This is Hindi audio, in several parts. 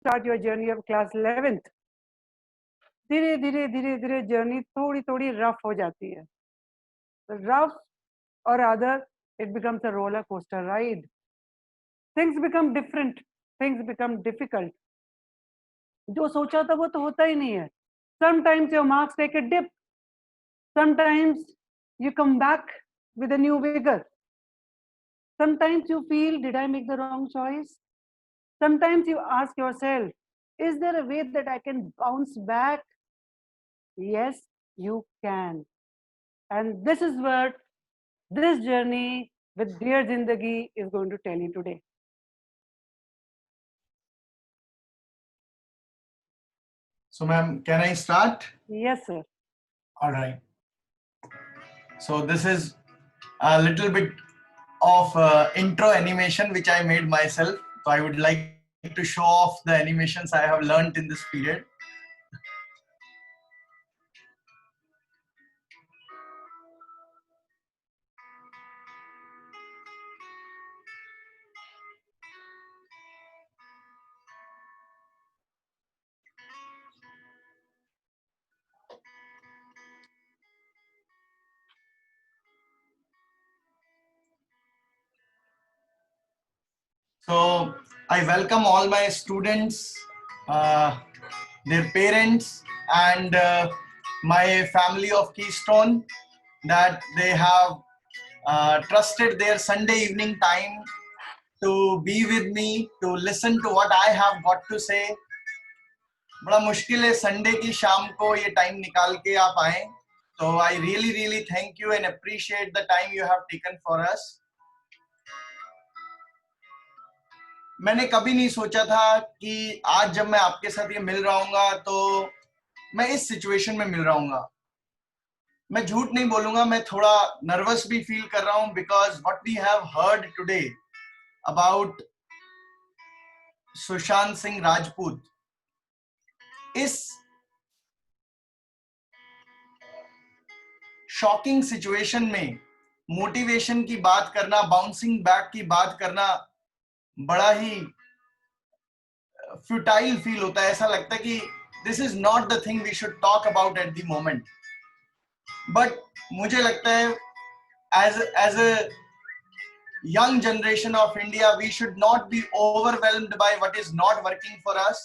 start your journey of class 11th, धीरे धीरे धीरे धीरे जर्नी थोड़ी थोड़ी रफ हो जाती है. Rough or rather, it becomes a roller coaster ride. Things become different. Things become difficult. जो सोचा था वो तो होता ही नहीं है. Sometimes your marks take a dip. Sometimes you come back with a new vigor. Sometimes you feel, did I make the wrong choice? Sometimes you ask yourself, is there a way that I can bounce back? Yes, you can. And this is what this journey with Dear Zindagi is going to tell you today. So, ma'am, can I start? Yes, sir. All right. So this is a little bit of intro animation which I made myself. So I would like to show off the animations I have learned in this period. So I welcome all my students, their parents, and my family of Keystone, that they have trusted their Sunday evening time to be with me, to listen to what I have got to say. बड़ा मुश्किल है संडे की शाम को ये टाइम निकाल के आप आए, तो I really thank you and appreciate the time you have taken for us. मैंने कभी नहीं सोचा था कि आज जब मैं आपके साथ ये मिल रहा हूँगा तो मैं इस सिचुएशन में मिल रहा हूँगा. मैं झूठ नहीं बोलूंगा, मैं थोड़ा नर्वस भी फील कर रहा हूँ, because what we have heard today about Sushant Singh Rajput, इस शॉकिंग सिचुएशन में मोटिवेशन की बात करना, बाउंसिंग बैक की बात करना बड़ा ही फ्यूटाइल फील होता है. ऐसा लगता है कि this is not the thing we should talk about at the moment. But मुझे लगता है as a young generation of India, we should not be overwhelmed by what is not working for us.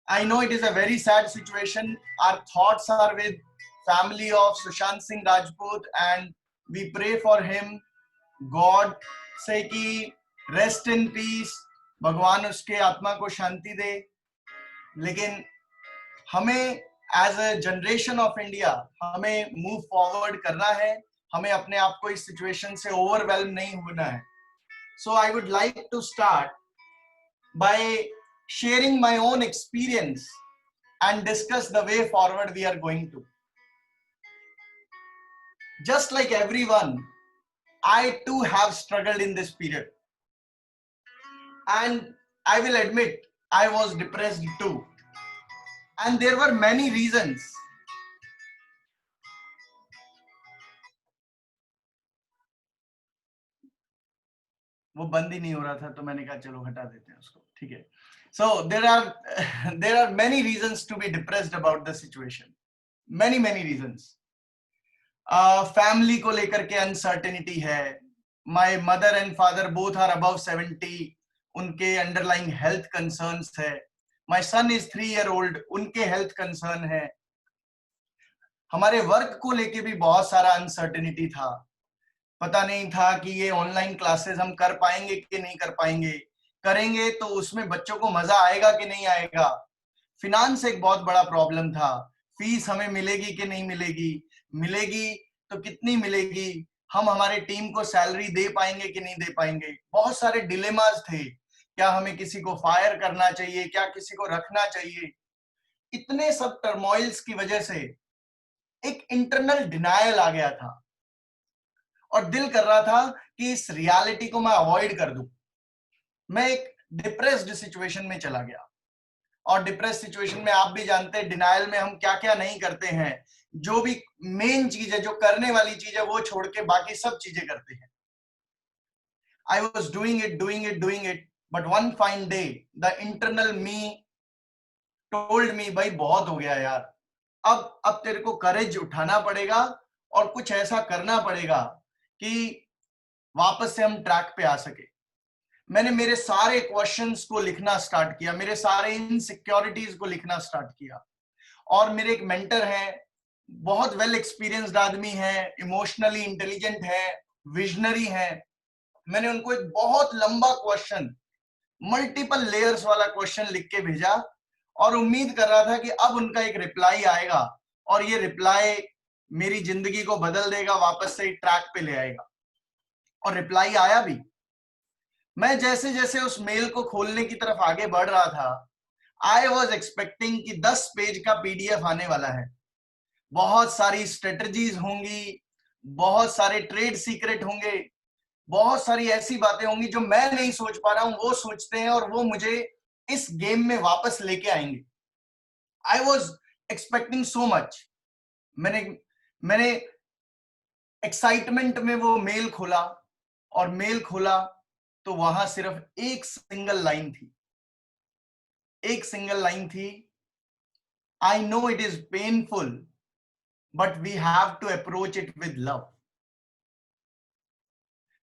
I know it is a very sad situation. Our thoughts are with family of Sushant Singh Rajput and we pray for him. God say कि rest in peace, भगवान उसके आत्मा को शांति दे. लेकिन हमें as a generation of India हमें move forward करना है, हमें अपने आप को इस सिचुएशन से ओवरवेल्म नहीं होना है. So I would like to start by sharing my own experience and discuss the way forward we are going to. Just like everyone, I too have struggled in this period, and I will admit I was depressed too, and there were many reasons. वो बंद ही नहीं हो रहा था तो मैंने कहा चलो हटा देते हैं उसको, ठीक है. So there are many reasons to be depressed about the situation. Many reasons. Family को लेकर के अनसर्टेनिटी है. My mother and father both are above 70. उनके अंडरलाइंग हेल्थ कंसर्न्स है. My son is 3 year old. उनके हेल्थ कंसर्न है. हमारे वर्क को लेके भी बहुत सारा अनसर्टेनिटी था. पता नहीं था कि ये ऑनलाइन क्लासेस हम कर पाएंगे कि नहीं कर पाएंगे. करेंगे तो उसमें बच्चों को मजा आएगा कि नहीं आएगा. फिनांस एक बहुत बड़ा प्रॉब्लम था. फीस हमें मिलेगी कि नहीं मिलेगी, मिलेगी तो कितनी मिलेगी, हम हमारे टीम को सैलरी दे पाएंगे कि नहीं दे पाएंगे. बहुत सारे डिलेमास थे. क्या हमें किसी को फायर करना चाहिए, क्या किसी को रखना चाहिए. इतने सब टर्मोइल्स की वजह से एक इंटरनल डिनायल आ गया था और दिल कर रहा था कि इस रियलिटी को मैं अवॉइड कर दूं. मैं एक डिप्रेस्ड सिचुएशन में चला गया. और डिप्रेस सिचुएशन में आप भी जानते हैं डिनायल में हम क्या क्या नहीं करते हैं. जो भी मेन चीज है, जो करने वाली चीज है, वो छोड़ के बाकी सब चीजें करते हैं. I was doing it but one fine day the internal me told me, भाई बहुत हो गया यार, अब तेरे को करेज उठाना पड़ेगा और कुछ ऐसा करना पड़ेगा कि वापस से हम ट्रैक पे आ सके। मैंने मेरे सारे क्वेश्चंस को लिखना स्टार्ट किया, मेरे सारे इनसिक्योरिटीज को लिखना स्टार्ट किया। और मेरे एक मेंटर हैं, बहुत वेल एक्सपीरियंस्ड आदमी है, इमोशनली इंटेलिजेंट है, विजनरी है। मैंने उनको एक बहुत लंबा क्वेश्चन, मल्टीपल लेयर्स वाला क्वेश्चन लिख के भेजा और उम्मीद कर रहा था कि अब उनका एक रिप्लाई आएगा और ये रिप्लाई मेरी जिंदगी को बदल देगा, वापस से ट्रैक पे ले आएगा। और रिप्लाई आया भी। मैं जैसे जैसे उस मेल को खोलने की तरफ आगे बढ़ रहा था, आई वॉज एक्सपेक्टिंग कि 10 पेज का पीडीएफ आने वाला है, बहुत सारी स्ट्रेटजीज होंगी, बहुत सारे ट्रेड सीक्रेट होंगे, बहुत सारी ऐसी बातें होंगी जो मैं नहीं सोच पा रहा हूं, वो सोचते हैं और वो मुझे इस गेम में वापस लेके आएंगे। I was expecting so much. मैंने एक्साइटमेंट में वो मेल खोला और मेल खोला तो वहां सिर्फ एक सिंगल लाइन थी, एक सिंगल लाइन थी, I know it is painful but we have to approach it with love.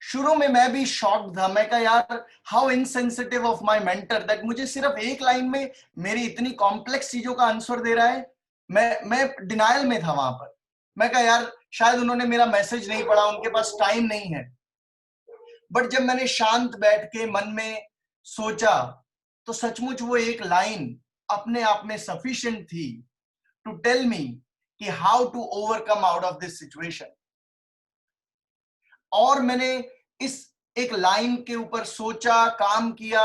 शुरू में मैं भी शॉक्ड था, मैं कहा यार how insensitive of my mentor that मुझे सिर्फ एक लाइन में मेरी इतनी कॉम्प्लेक्स चीजों का आंसर दे रहा है। मैं डिनायल में था वहां पर। मैं कहा यार शायद उन्होंने मेरा मैसेज नहीं पढ़ा, उनके पास टाइम नहीं है। बट जब मैंने शांत बैठ के मन में सोचा तो सचमुच वो एक लाइन अपने आप में सफिशिएंट थी टू टेल मी कि how to overcome out of this situation. और मैंने इस एक लाइन के ऊपर सोचा, काम किया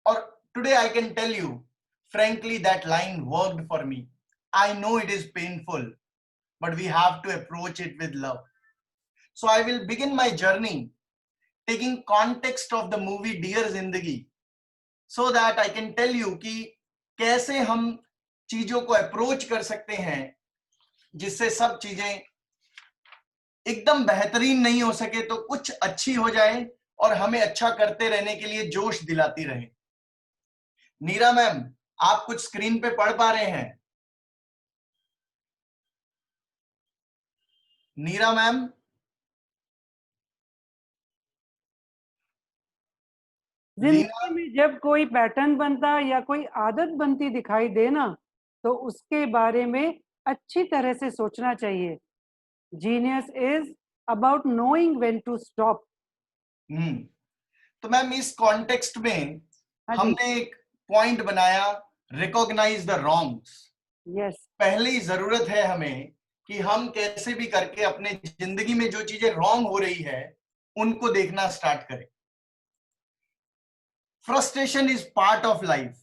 और today I can tell you frankly that line worked for me. I know it is painful but we have to approach it with love. So I will begin my journey taking context of the movie Dear Zindagi so that I can tell you कि कैसे हम चीजों को अप्रोच कर सकते हैं जिससे सब चीजें एकदम बेहतरीन नहीं हो सके तो कुछ अच्छी हो जाए और हमें अच्छा करते रहने के लिए जोश दिलाती रहे। नीरा मैम, आप कुछ स्क्रीन पे पढ़ पा रहे हैं? नीरा मैम, जिंदगी में जब कोई पैटर्न बनता या कोई आदत बनती दिखाई दे ना, तो उसके बारे में अच्छी तरह से सोचना चाहिए। Genius is about knowing when to stop. तो मैम इस कॉन्टेक्स्ट में हाँ जी, हमने एक पॉइंट बनाया, रिकॉग्नाइज द रॉन्ग्स। यस, पहली जरूरत है हमें कि हम कैसे भी करके अपने जिंदगी में जो चीजें रॉन्ग हो रही है उनको देखना स्टार्ट करें। Frustration is part of life.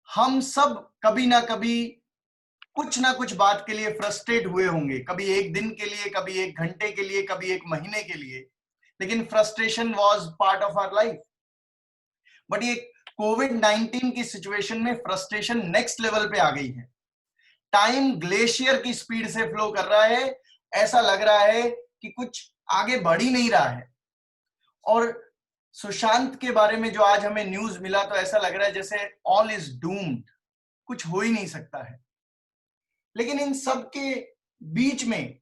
हम सब कभी ना कभी कुछ ना कुछ बात के लिए फ्रस्ट्रेट हुए होंगे, कभी एक दिन के लिए, कभी एक घंटे के लिए, कभी एक महीने के लिए, लेकिन frustration was part of our life. But ये कोविड-19 की सिचुएशन में फ्रस्ट्रेशन नेक्स्ट लेवल पे आ गई है। टाइम ग्लेशियर की स्पीड से फ्लो कर रहा है, ऐसा लग रहा है कि कुछ आगे बढ़ ही नहीं रहा है। और सुशांत के बारे में जो आज हमें न्यूज मिला तो ऐसा लग रहा है जैसे ऑल इज डूम्ड, कुछ हो ही नहीं सकता है। लेकिन इन सब के बीच में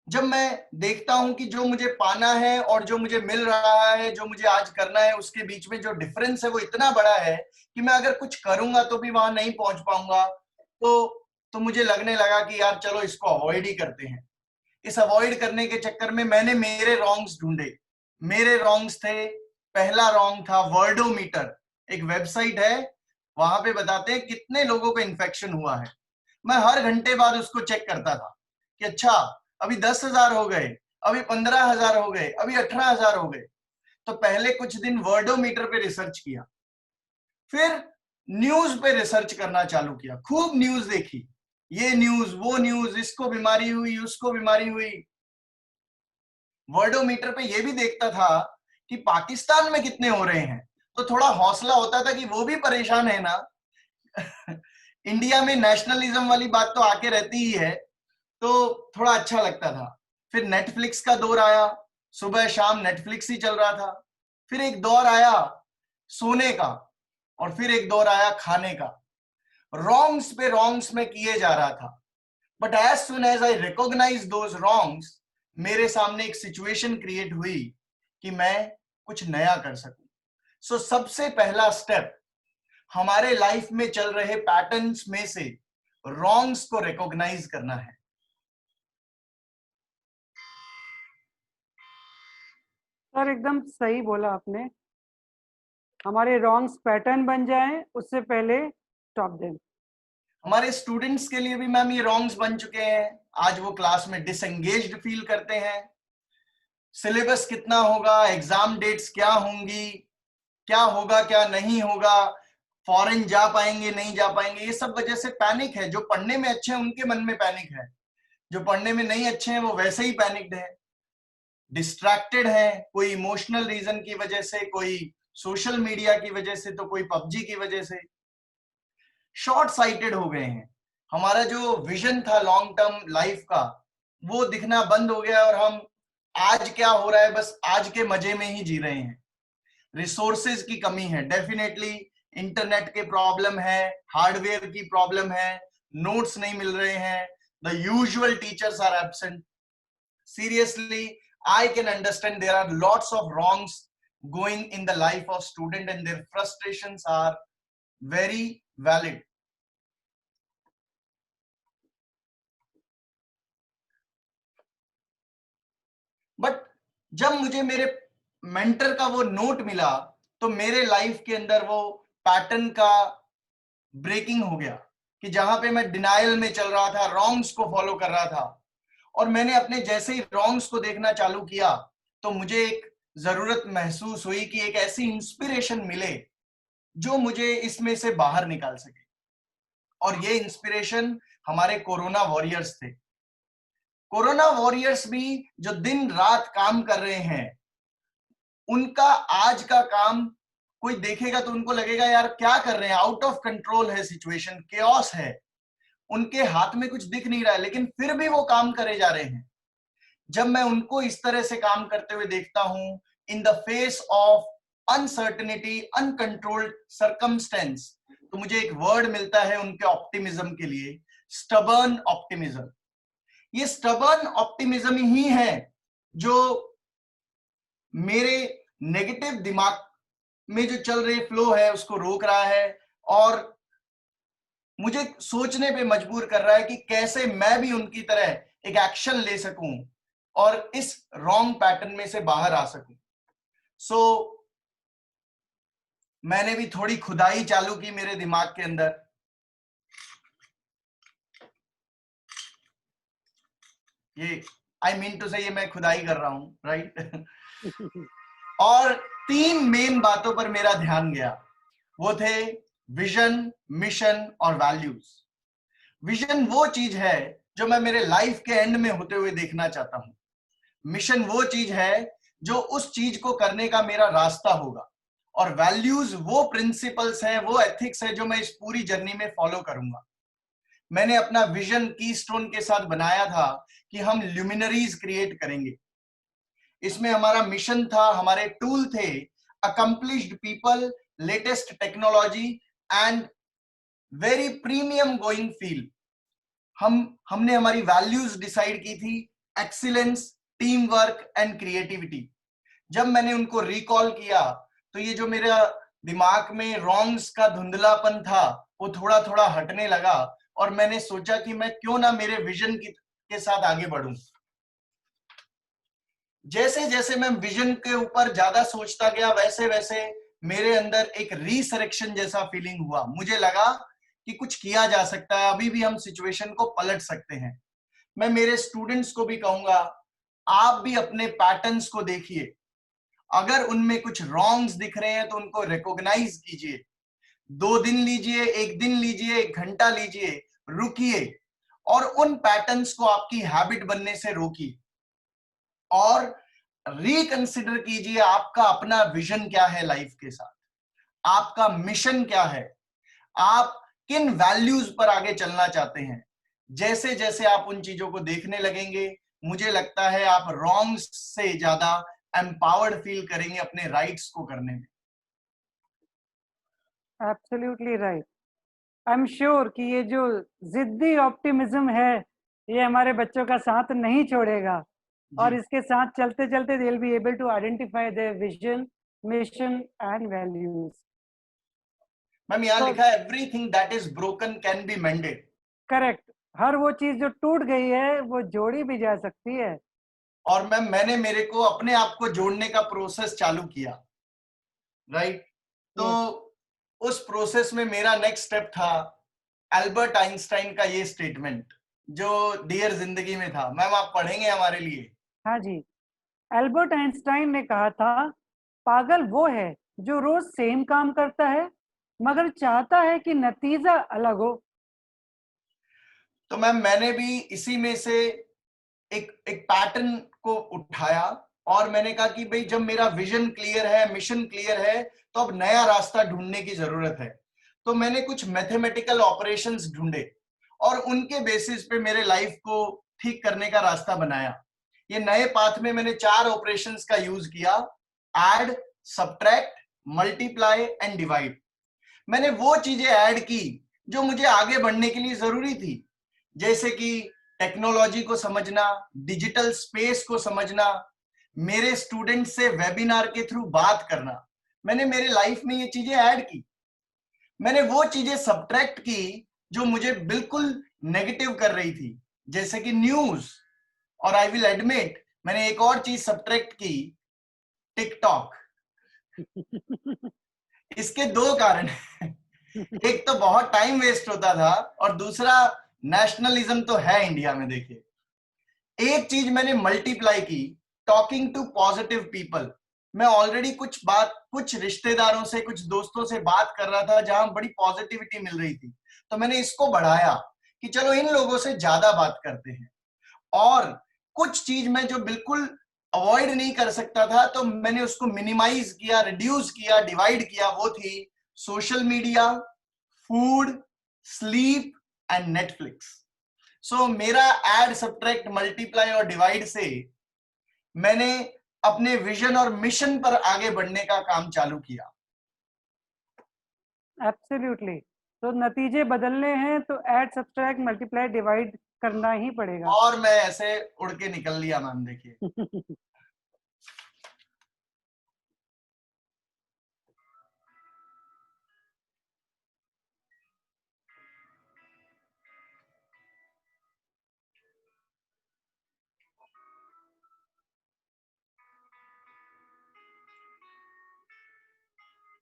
जब मैं देखता हूं कि जो मुझे पाना है और जो मुझे मिल रहा है, जो मुझे आज करना है, उसके बीच में जो डिफरेंस है वो इतना बड़ा है कि मैं अगर कुछ करूंगा तो भी वहां नहीं पहुंच पाऊंगा। तो मुझे लगने लगा कि यार चलो इसको अवॉइड ही करते हैं। इस अवॉइड करने के चक्कर में मैंने मेरे रॉन्ग्स ढूंढे। मेरे रॉन्ग्स थे, पहला रॉन्ग था वर्डोमीटर। एक वेबसाइट है, वहां पे बताते हैं कितने लोगों को इन्फेक्शन हुआ है। मैं हर घंटे बाद उसको चेक करता था कि अच्छा अभी 10,000 हो गए, अभी 15,000 हो गए, अभी 18,000 हो गए। तो पहले कुछ दिन वर्डोमीटर पे रिसर्च किया, फिर न्यूज पे रिसर्च करना चालू किया, खूब न्यूज देखी, ये न्यूज वो न्यूज, इसको बीमारी हुई, उसको बीमारी हुई। वर्डोमीटर पे ये भी देखता था कि पाकिस्तान में कितने हो रहे हैं, तो थोड़ा हौसला होता था कि वो भी परेशान है ना। इंडिया में नेशनलिज्म वाली बात तो आके रहती ही है, तो थोड़ा अच्छा लगता था। फिर नेटफ्लिक्स का दौर आया, सुबह शाम नेटफ्लिक्स ही चल रहा था। फिर एक दौर आया सोने का, और फिर एक दौर आया खाने का। रॉन्ग्स पे रॉन्ग्स में किए जा रहा था, but as soon as I recognise those wrongs, मेरे सामने एक सिचुएशन क्रिएट हुई कि मैं कुछ नया कर सकूं। सो सबसे पहला स्टेप हमारे लाइफ में चल रहे पैटर्न्स में से रॉन्ग्स को रिकॉग्नाइज करना है। सर एकदम सही बोला आपने, हमारे रॉन्ग्स पैटर्न बन जाएं उससे पहले स्टॉप देम। हमारे स्टूडेंट्स के लिए भी मैम ये रॉन्ग्स बन चुके हैं। आज वो क्लास में डिसएंगेज्ड फील करते हैं, सिलेबस कितना होगा, एग्जाम डेट्स क्या होंगी, क्या होगा क्या नहीं होगा, फॉरेन जा पाएंगे नहीं जा पाएंगे, ये सब वजह से पैनिक है। जो पढ़ने में अच्छे हैं उनके मन में पैनिक है, जो पढ़ने में नहीं अच्छे हैं वो वैसे ही पैनिक्ड है, डिस्ट्रैक्टेड है, कोई इमोशनल रीजन की वजह से, कोई सोशल मीडिया की वजह से, तो कोई पबजी की वजह से। शॉर्ट साइटेड हो गए हैं। हमारा जो विजन था लॉन्ग टर्म लाइफ का वो दिखना बंद हो गया, और हम आज क्या हो रहा है बस आज के मजे में ही जी रहे हैं। रिसोर्सेज की कमी है, डेफिनेटली इंटरनेट के प्रॉब्लम है, हार्डवेयर की प्रॉब्लम है, नोट्स नहीं मिल रहे हैं, the usual teachers are absent. Seriously, I can understand there are lots of wrongs going in the life of student and their frustrations are very valid. But जब मुझे मेरे मेंटर का वो नोट मिला तो मेरे लाइफ के अंदर वो पैटर्न का ब्रेकिंग हो गया कि जहां पे मैं डिनायल में चल रहा था, रॉन्ग्स को फॉलो कर रहा था, और मैंने अपने जैसे ही रॉन्ग्स को देखना चालू किया तो मुझे एक जरूरत महसूस हुई कि एक ऐसी इंस्पिरेशन मिले जो मुझे इसमें से बाहर निकाल सके। और ये इंस्पिरेशन हमारे कोरोना वॉरियर्स थे। कोरोना वॉरियर्स भी जो दिन रात काम कर रहे हैं, उनका आज का काम कोई देखेगा तो उनको लगेगा यार क्या कर रहे हैं, आउट ऑफ कंट्रोल है सिचुएशन, केओस है, उनके हाथ में कुछ दिख नहीं रहा है, लेकिन फिर भी वो काम करे जा रहे हैं। जब मैं उनको इस तरह से काम करते हुए देखता हूं, in the face of uncertainty, uncontrolled circumstance, तो मुझे एक वर्ड मिलता है उनके ऑप्टिमिज्म के लिए, स्टबर्न ऑप्टिमिज्म। ये स्टबर्न ऑप्टिमिज्म ही है जो मेरे नेगेटिव दिमाग में जो चल रहे फ्लो है उसको रोक रहा है, और मुझे सोचने पे मजबूर कर रहा है कि कैसे मैं भी उनकी तरह एक एक्शन ले सकूं और इस रॉन्ग पैटर्न में से बाहर आ सकूं। सो मैंने भी थोड़ी खुदाई चालू की मेरे दिमाग के अंदर। ये आई मीन टू से ये मैं खुदाई कर रहा हूं, राइट? और 3 मेन बातों पर मेरा ध्यान गया, वो थे विजन, मिशन और वैल्यूज। विजन वो चीज है जो मैं मेरे लाइफ के एंड में होते हुए देखना चाहता हूं। मिशन वो चीज है जो उस चीज को करने का मेरा रास्ता होगा, और वैल्यूज वो प्रिंसिपल्स हैं, वो एथिक्स है जो मैं इस पूरी जर्नी में फॉलो करूंगा। मैंने अपना विजन कीस्टोन के साथ बनाया था कि हम ल्यूमिनरीज क्रिएट करेंगे। इसमें हमारा मिशन था, हमारे टूल थे, accomplished people, latest technology and very premium going feel. हमने हमारी वैल्यूज डिसाइड की थी, excellence, team work and creativity. जब मैंने उनको रिकॉल किया तो ये जो मेरा दिमाग में रॉन्ग्स का धुंधलापन था वो थोड़ा थोड़ा हटने लगा, और मैंने सोचा कि मैं क्यों ना मेरे विजन के साथ आगे बढ़ूं। जैसे जैसे मैं विजन के ऊपर ज्यादा सोचता गया वैसे वैसे मेरे अंदर एक रीसरेक्शन जैसा फीलिंग हुआ। मुझे लगा कि कुछ किया जा सकता है, अभी भी हम सिचुएशन को पलट सकते हैं। मैं मेरे स्टूडेंट्स को भी कहूंगा, आप भी अपने पैटर्न्स को देखिए, अगर उनमें कुछ रॉन्ग्स दिख रहे हैं तो उनको रिकॉग्नाइज कीजिए। 2 दिन लीजिए, 1 दिन लीजिए, 1 घंटा लीजिए, रुकिए और उन पैटर्न्स को आपकी हैबिट बनने से रोकिए, और रिकंसिडर कीजिए आपका अपना विजन क्या है लाइफ के साथ, आपका मिशन क्या है, आप किन वैल्यूज पर आगे चलना चाहते हैं। जैसे जैसे आप उन चीजों को देखने लगेंगे, मुझे लगता है आप रॉन्ग्स से ज्यादा एम्पावर्ड फील करेंगे अपने राइट्स को करने में। Absolutely right. I am sure कि ये जो जिद्दी ऑप्टिमिज्म है ये हमारे बच्चों का साथ नहीं छोड़ेगा और जी इसके साथ चलते चलते they will be able to identify their vision, mission and values. Ma'am, यहाँ तो लिखा है everything that is broken can be mended. Correct, हर वो चीज जो टूट गई है वो जोड़ी भी जा सकती है। और मैम, मैंने मेरे को अपने आप को जोड़ने का प्रोसेस चालू किया, राइट? तो Yes. उस प्रोसेस में मेरा नेक्स्ट स्टेप था एल्बर्ट आइंस्टाइन का ये स्टेटमेंट जो डियर जिंदगी में था। मैम, आप पढ़ेंगे हमारे लिए? हाँ जी, एल्बर्ट आइंस्टाइन ने कहा था, पागल वो है जो रोज सेम काम करता है मगर चाहता है कि नतीजा अलग हो। तो मैम, मैंने भी इसी में से एक पैटर्न को उठाया और मैंने कहा कि भाई, जब मेरा विजन क्लियर है, मिशन क्लियर है, तो अब नया रास्ता ढूंढने की जरूरत है। तो मैंने कुछ मैथमेटिकल ऑपरेशंस ढूंढे और उनके बेसिस पे मेरे लाइफ को ठीक करने का रास्ता बनाया। ये नए पाथ में मैंने 4 ऑपरेशंस का यूज किया: add, subtract, multiply and divide. मैंने वो चीजें ऐड की जो मुझे आगे बढ़ने के लिए जरूरी थी, जैसे कि टेक्नोलॉजी को समझना, डिजिटल स्पेस को समझना, मेरे स्टूडेंट से वेबिनार के थ्रू बात करना। मैंने मेरे लाइफ में ये चीजें ऐड की। मैंने वो चीजें सब्ट्रैक्ट की जो मुझे बिल्कुल नेगेटिव कर रही थी, जैसे कि न्यूज। और आई विल एडमिट, मैंने एक और चीज सब्ट्रैक्ट की, टिकटॉक। इसके 2 कारण हैं। एक तो बहुत टाइम वेस्ट होता था और दूसरा नेशनलिज्म तो है इंडिया में। देखिए, एक चीज मैंने मल्टीप्लाई की, टॉकिंग टू पॉजिटिव पीपल। मैं ऑलरेडी कुछ रिश्तेदारों से, कुछ दोस्तों से बात कर रहा था जहां बड़ी पॉजिटिविटी मिल रही थी, तो मैंने इसको बढ़ाया कि चलो इन लोगों से ज्यादा बात करते हैं। और कुछ चीज मैं जो बिल्कुल अवॉइड नहीं कर सकता था, तो मैंने उसको मिनिमाइज किया, रिड्यूस किया, डिवाइड किया। वो थी social media, food, sleep and Netflix. So मेरा ऐड, सब्ट्रैक्ट, मल्टीप्लाई और डिवाइड से मैंने अपने विजन और मिशन पर आगे बढ़ने का काम चालू किया। एब्सोल्युटली। तो नतीजे बदलने हैं तो ऐड, सब्ट्रैक्ट, मल्टीप्लाई, डिवाइड करना ही पड़ेगा। और मैं ऐसे उड़ के निकल लिया मैम। देखिए,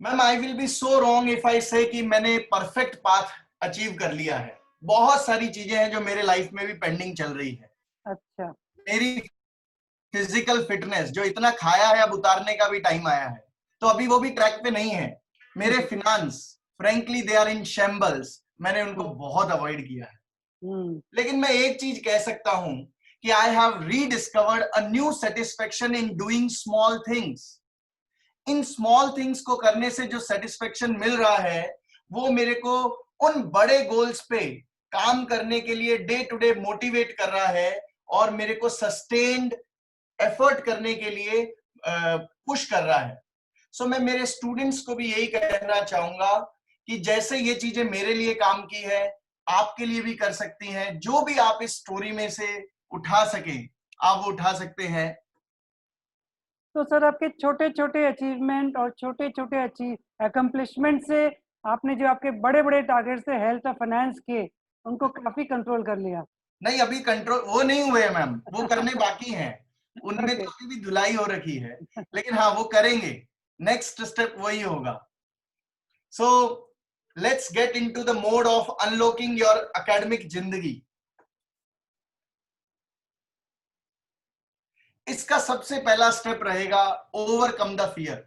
ma'am, I will B so wrong if I से कि मैंने परफेक्ट पाथ अचीव कर लिया है। बहुत सारी चीजें हैं जो मेरे लाइफ में भी पेंडिंग चल रही है। अच्छा। मेरी फिजिकल फिटनेस, जो इतना खाया है, अब उतारने का भी टाइम आया है, तो अभी वो भी ट्रैक पे नहीं है। मेरे finances, frankly they are in shambles. मैंने उनको बहुत अवॉइड किया है। लेकिन मैं एक चीज कह सकता हूं कि I have rediscovered a new satisfaction in doing small things. In small things को करने से जो सेटिस्फेक्शन मिल रहा है, वो मेरे को उन बड़े गोल्स पे काम करने के लिए डे टू डे मोटिवेट कर रहा है और मेरे को सस्टेन्ड एफर्ट करने के लिए पुश कर रहा है। सो मैं मेरे स्टूडेंट्स को भी यही कहना चाहूंगा कि जैसे ये चीजें मेरे लिए काम की है, आपके लिए भी कर सकती हैं। जो भी आप इस स्टोरी में से उठा सकें, आप वो उठा सकते हैं। तो सर, आपके छोटे छोटे अचीवमेंट और छोटे छोटे अकम्पलिशमेंट से आपने जो आपके बड़े बड़े टारगेट्स थे हेल्थ और फाइनेंस के, उनको काफी कंट्रोल कर लिया। नहीं, अभी कंट्रोल वो नहीं हुए मैम, वो करने बाकी हैं। उनमें ओके। तो अभी भी धुलाई हो रखी है, लेकिन हाँ, वो करेंगे। नेक्स्ट स्टेप वही होगा। So let's get into the mode of unlocking your academic जिंदगी। इसका सबसे पहला स्टेप रहेगा ओवरकम द फियर।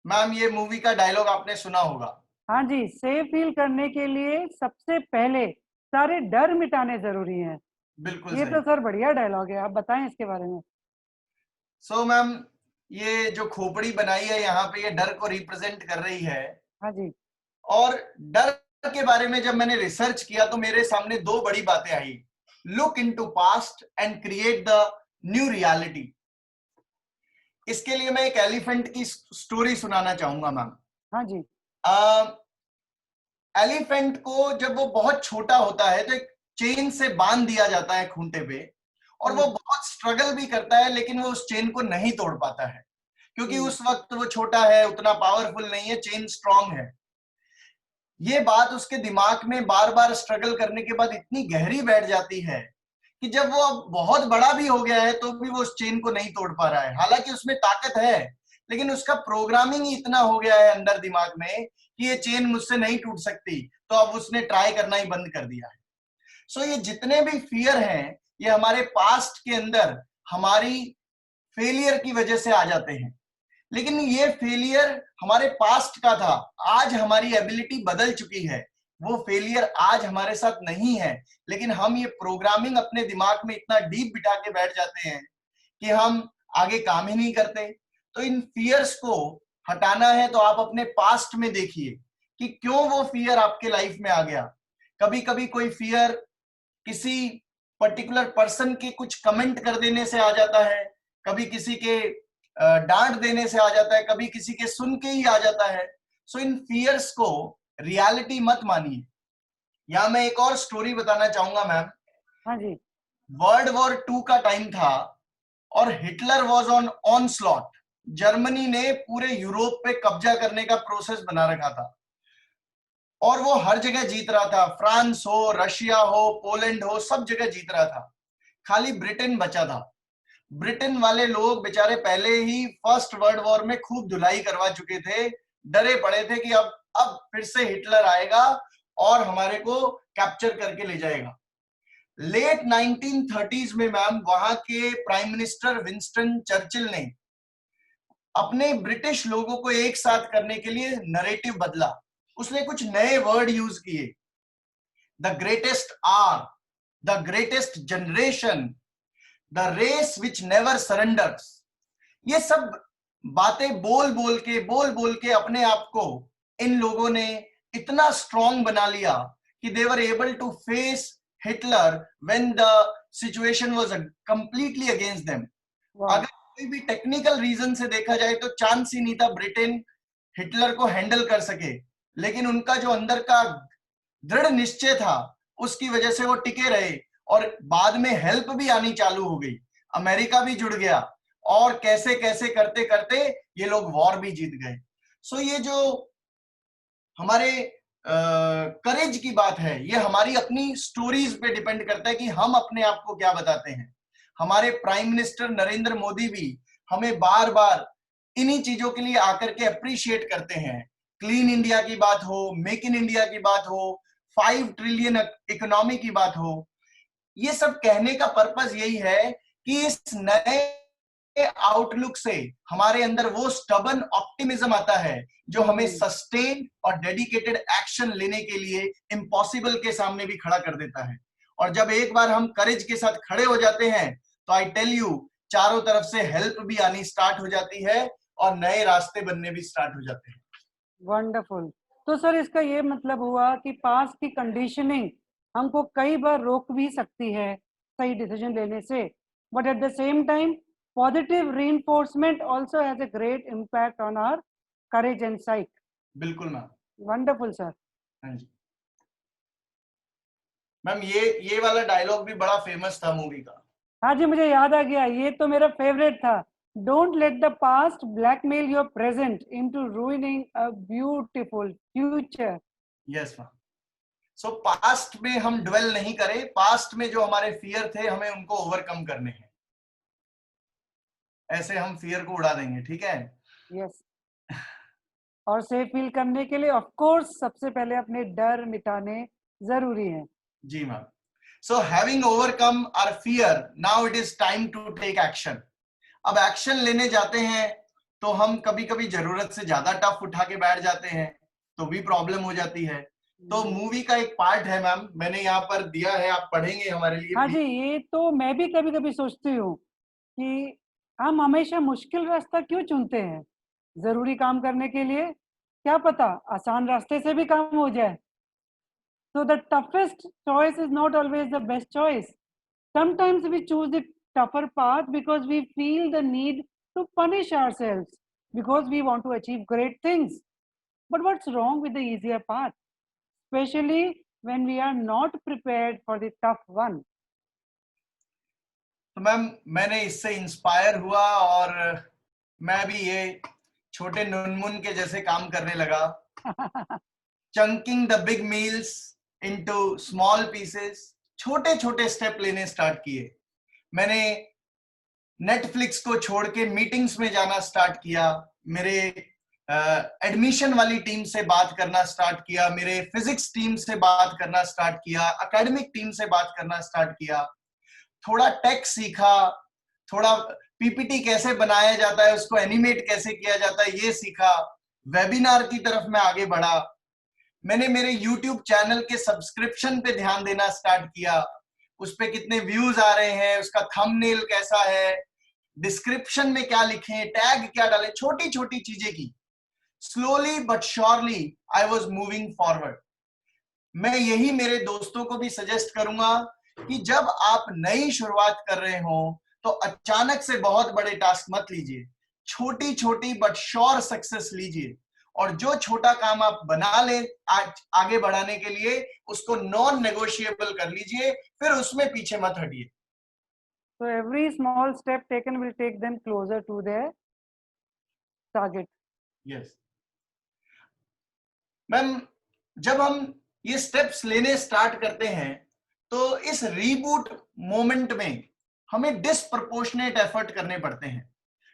मैम, ये मूवी का डायलॉग आपने सुना होगा। हाँ जी, सेफ फील करने के लिए सबसे पहले सारे डर मिटाने जरूरी हैं। बिल्कुल ये सही। तो सर बढ़िया डायलॉग है, आप बताएं इसके बारे में। सो मैम, ये जो खोपड़ी बनाई है यहाँ पे, ये डर को रिप्रेजेंट कर रही है। हाँ जी। और डर के बारे में जब मैंने रिसर्च किया तो मेरे सामने 2 बड़ी बातें आई: look into past and create the new reality. इसके लिए मैं एक एलिफेंट की स्टोरी सुनाना चाहूंगा मैम। हाँ जी। एलिफेंट को जब वो बहुत छोटा होता है तो एक चेन से बांध दिया जाता है खूंटे पे, और वो बहुत स्ट्रगल भी करता है, लेकिन वो उस चेन को नहीं तोड़ पाता है, क्योंकि उस वक्त वो छोटा है, उतना पावरफुल नहीं है, चेन स्ट्रांग है। ये बात उसके दिमाग में बार बार स्ट्रगल करने के बाद इतनी गहरी बैठ जाती है कि जब वो अब बहुत बड़ा भी हो गया है तो भी वो उस चेन को नहीं तोड़ पा रहा है। हालांकि उसमें ताकत है, लेकिन उसका प्रोग्रामिंग ही इतना हो गया है अंदर दिमाग में कि ये चेन मुझसे नहीं टूट सकती, तो अब उसने ट्राई करना ही बंद कर दिया है। सो ये जितने भी फियर हैं, ये हमारे पास्ट के अंदर हमारी फेलियर की वजह से आ जाते हैं। लेकिन ये फेलियर हमारे पास्ट का था, आज हमारी एबिलिटी बदल चुकी है, वो फेलियर आज हमारे साथ नहीं है, लेकिन हम ये प्रोग्रामिंग अपने दिमाग में इतना डीप बिठा के बैठ जाते हैं कि हम आगे काम ही नहीं करते। तो इन फियर्स को हटाना है तो आप अपने पास्ट में देखिए कि क्यों वो फियर आपके लाइफ में आ गया। कभी कभी कोई फियर किसी पर्टिकुलर पर्सन के कुछ कमेंट कर देने से आ जाता है, कभी किसी के डांट देने से आ जाता है, कभी किसी के सुन के ही आ जाता है। सो इन फियर्स को रियलिटी मत मानिए। यहां मैं एक और स्टोरी बताना चाहूंगा मैम। हाँ जी। वर्ल्ड वॉर 2 का टाइम था और Hitler was on onslaught. Germany ने पूरे यूरोप पे कब्जा करने का प्रोसेस बना रखा था और वो हर जगह जीत रहा था। फ्रांस हो, रशिया हो, पोलैंड हो, सब जगह जीत रहा था। खाली ब्रिटेन बचा था। ब्रिटेन वाले लोग बेचारे पहले ही फर्स्ट वर्ल्ड वॉर में खूब धुलाई करवा चुके थे, डरे पड़े थे कि अब फिर से हिटलर आएगा और हमारे को कैप्चर करके ले जाएगा। लेट 1930s में मैम वहां के प्राइम मिनिस्टर विंस्टन चर्चिल ने अपने ब्रिटिश लोगों को एक साथ करने के लिए नरेटिव बदला। उसने कुछ नए वर्ड यूज किए, the greatest are, the greatest generation, the race which never surrenders. ये सब बातें बोल बोल के अपने आप को इन लोगों ने इतना स्ट्रांग बना लिया कि they were able to face Hitler when the situation was completely against them. अगर कोई भी टेक्निकल रीजन से देखा जाए तो चांस ही नहीं था ब्रिटेन हिटलर को हैंडल कर सके, लेकिन उनका जो अंदर का दृढ़ निश्चय था उसकी वजह से वो टिके रहे और बाद में हेल्प भी आनी चालू हो गई, अमेरिका भी जुड़ गया और कैसे कैसे करते करते ये लोग वॉर भी जीत गए। सो ये जो हमारे करेज की बात है, ये हमारी अपनी स्टोरीज पे डिपेंड करता है कि हम अपने आप को क्या बताते हैं। हमारे प्राइम मिनिस्टर नरेंद्र मोदी भी हमें बार बार इन्हीं चीजों के लिए आकर के अप्रिशिएट करते हैं। क्लीन इंडिया की बात हो, मेक इन इंडिया की बात हो, 5 ट्रिलियन इकोनॉमी की बात हो, ये सब कहने का पर्पस यही है कि इस नए आउटलुक से हमारे अंदर वो स्टबन ऑप्टिमिज्म आता है जो हमें सस्टेन और डेडिकेटेड एक्शन लेने के लिए इम्पॉसिबल के सामने भी खड़ा कर देता है। और जब एक बार हम करेज के साथ खड़े हो जाते हैं तो आई टेल यू, चारों तरफ से हेल्प भी आनी स्टार्ट हो जाती है और नए रास्ते बनने भी स्टार्ट हो जाते हैं। वंडरफुल। तो सर इसका ये मतलब हुआ कि पास की कंडीशनिंग हमको कई बार रोक भी सकती है सही डिसीजन लेने से, but at the same time positive reinforcement also has a great impact on our courage and psyche. बिल्कुल मैम। Wonderful sir. हाँ जी मैम, ये वाला डायलॉग भी बड़ा फेमस था मूवी का। हाँ जी, मुझे याद आ गया, ये तो मेरा फेवरेट था। Don't let the past blackmail your present into ruining a beautiful future. Yes ma'am. So past में हम ड्वेल नहीं करें, पास्ट में जो हमारे फियर थे हमें उनको ओवरकम करने हैं, ऐसे हम फियर को उड़ा देंगे, ठीक है। यस। और सेफ फील करने के लिए ऑफ कोर्स सबसे पहले अपने डर मिटाने जरूरी है। जी ma'am. So having overcome our fear, now it is time to take action. अब एक्शन लेने जाते हैं तो हम कभी कभी जरूरत से ज्यादा टफ उठा के बैठ जाते हैं, तो भी प्रॉब्लम हो जाती है। तो मूवी का एक पार्ट है मैम, मैंने यहाँ पर दिया है, आप पढ़ेंगे हमारे लिए हाँ प्लीज। जी, ये तो मैं भी कभी कभी सोचती हूँ कि हम हमेशा मुश्किल रास्ता क्यों चुनते हैं जरूरी काम करने के लिए। क्या पता आसान रास्ते से भी काम हो जाए। So the toughest choice is not always the best choice. Sometimes we choose the tougher path because we feel the need to punish ourselves because we want to achieve great things. But what's wrong with the easier path? especially when we are not prepared for the tough one. तो मैम मैंने इससे इंस्पायर हुआ और मैं भी ये छोटे नुनमुन के जैसे काम करने लगा. Chunking the big meals into small pieces, छोटे छोटे स्टेप लेने स्टार्ट किए. मैंने नेटफ्लिक्स को छोड़ के मीटिंग्स में जाना स्टार्ट किया. मेरे एडमिशन वाली टीम से बात करना स्टार्ट किया. मेरे फिजिक्स टीम से बात करना स्टार्ट किया. एकेडमिक टीम से बात करना स्टार्ट किया. थोड़ा टेक सीखा. थोड़ा पीपीटी कैसे बनाया जाता है, उसको एनिमेट कैसे किया जाता है, ये सीखा. वेबिनार की तरफ मैं आगे बढ़ा. मैंने मेरे यूट्यूब चैनल के सब्सक्रिप्शन पे ध्यान देना स्टार्ट किया. उस पे कितने व्यूज आ रहे हैं, उसका थंबनेल कैसा है, डिस्क्रिप्शन में क्या लिखें, टैग क्या डालें, छोटी छोटी चीजें की. Slowly but surely I was moving forward. मैं यही मेरे दोस्तों को भी सजेस्ट करूंगा कि जब आप नई शुरुआत कर रहे हो तो अचानक से बहुत बड़े टास्क मत लीजिए. छोटी छोटी बट श्योर सक्सेस लीजिए, और जो छोटा काम आप बना ले आगे बढ़ाने के लिए, उसको नॉन नेगोशिएबल कर लीजिए, फिर उसमें पीछे मत हटिए. So every small step taken will take them closer to their target. Yes ma'am, जब हम ये स्टेप्स लेने स्टार्ट करते हैं तो इस रीबूट मोमेंट में हमें डिस्प्रपोर्शनेट एफर्ट करने पड़ते हैं.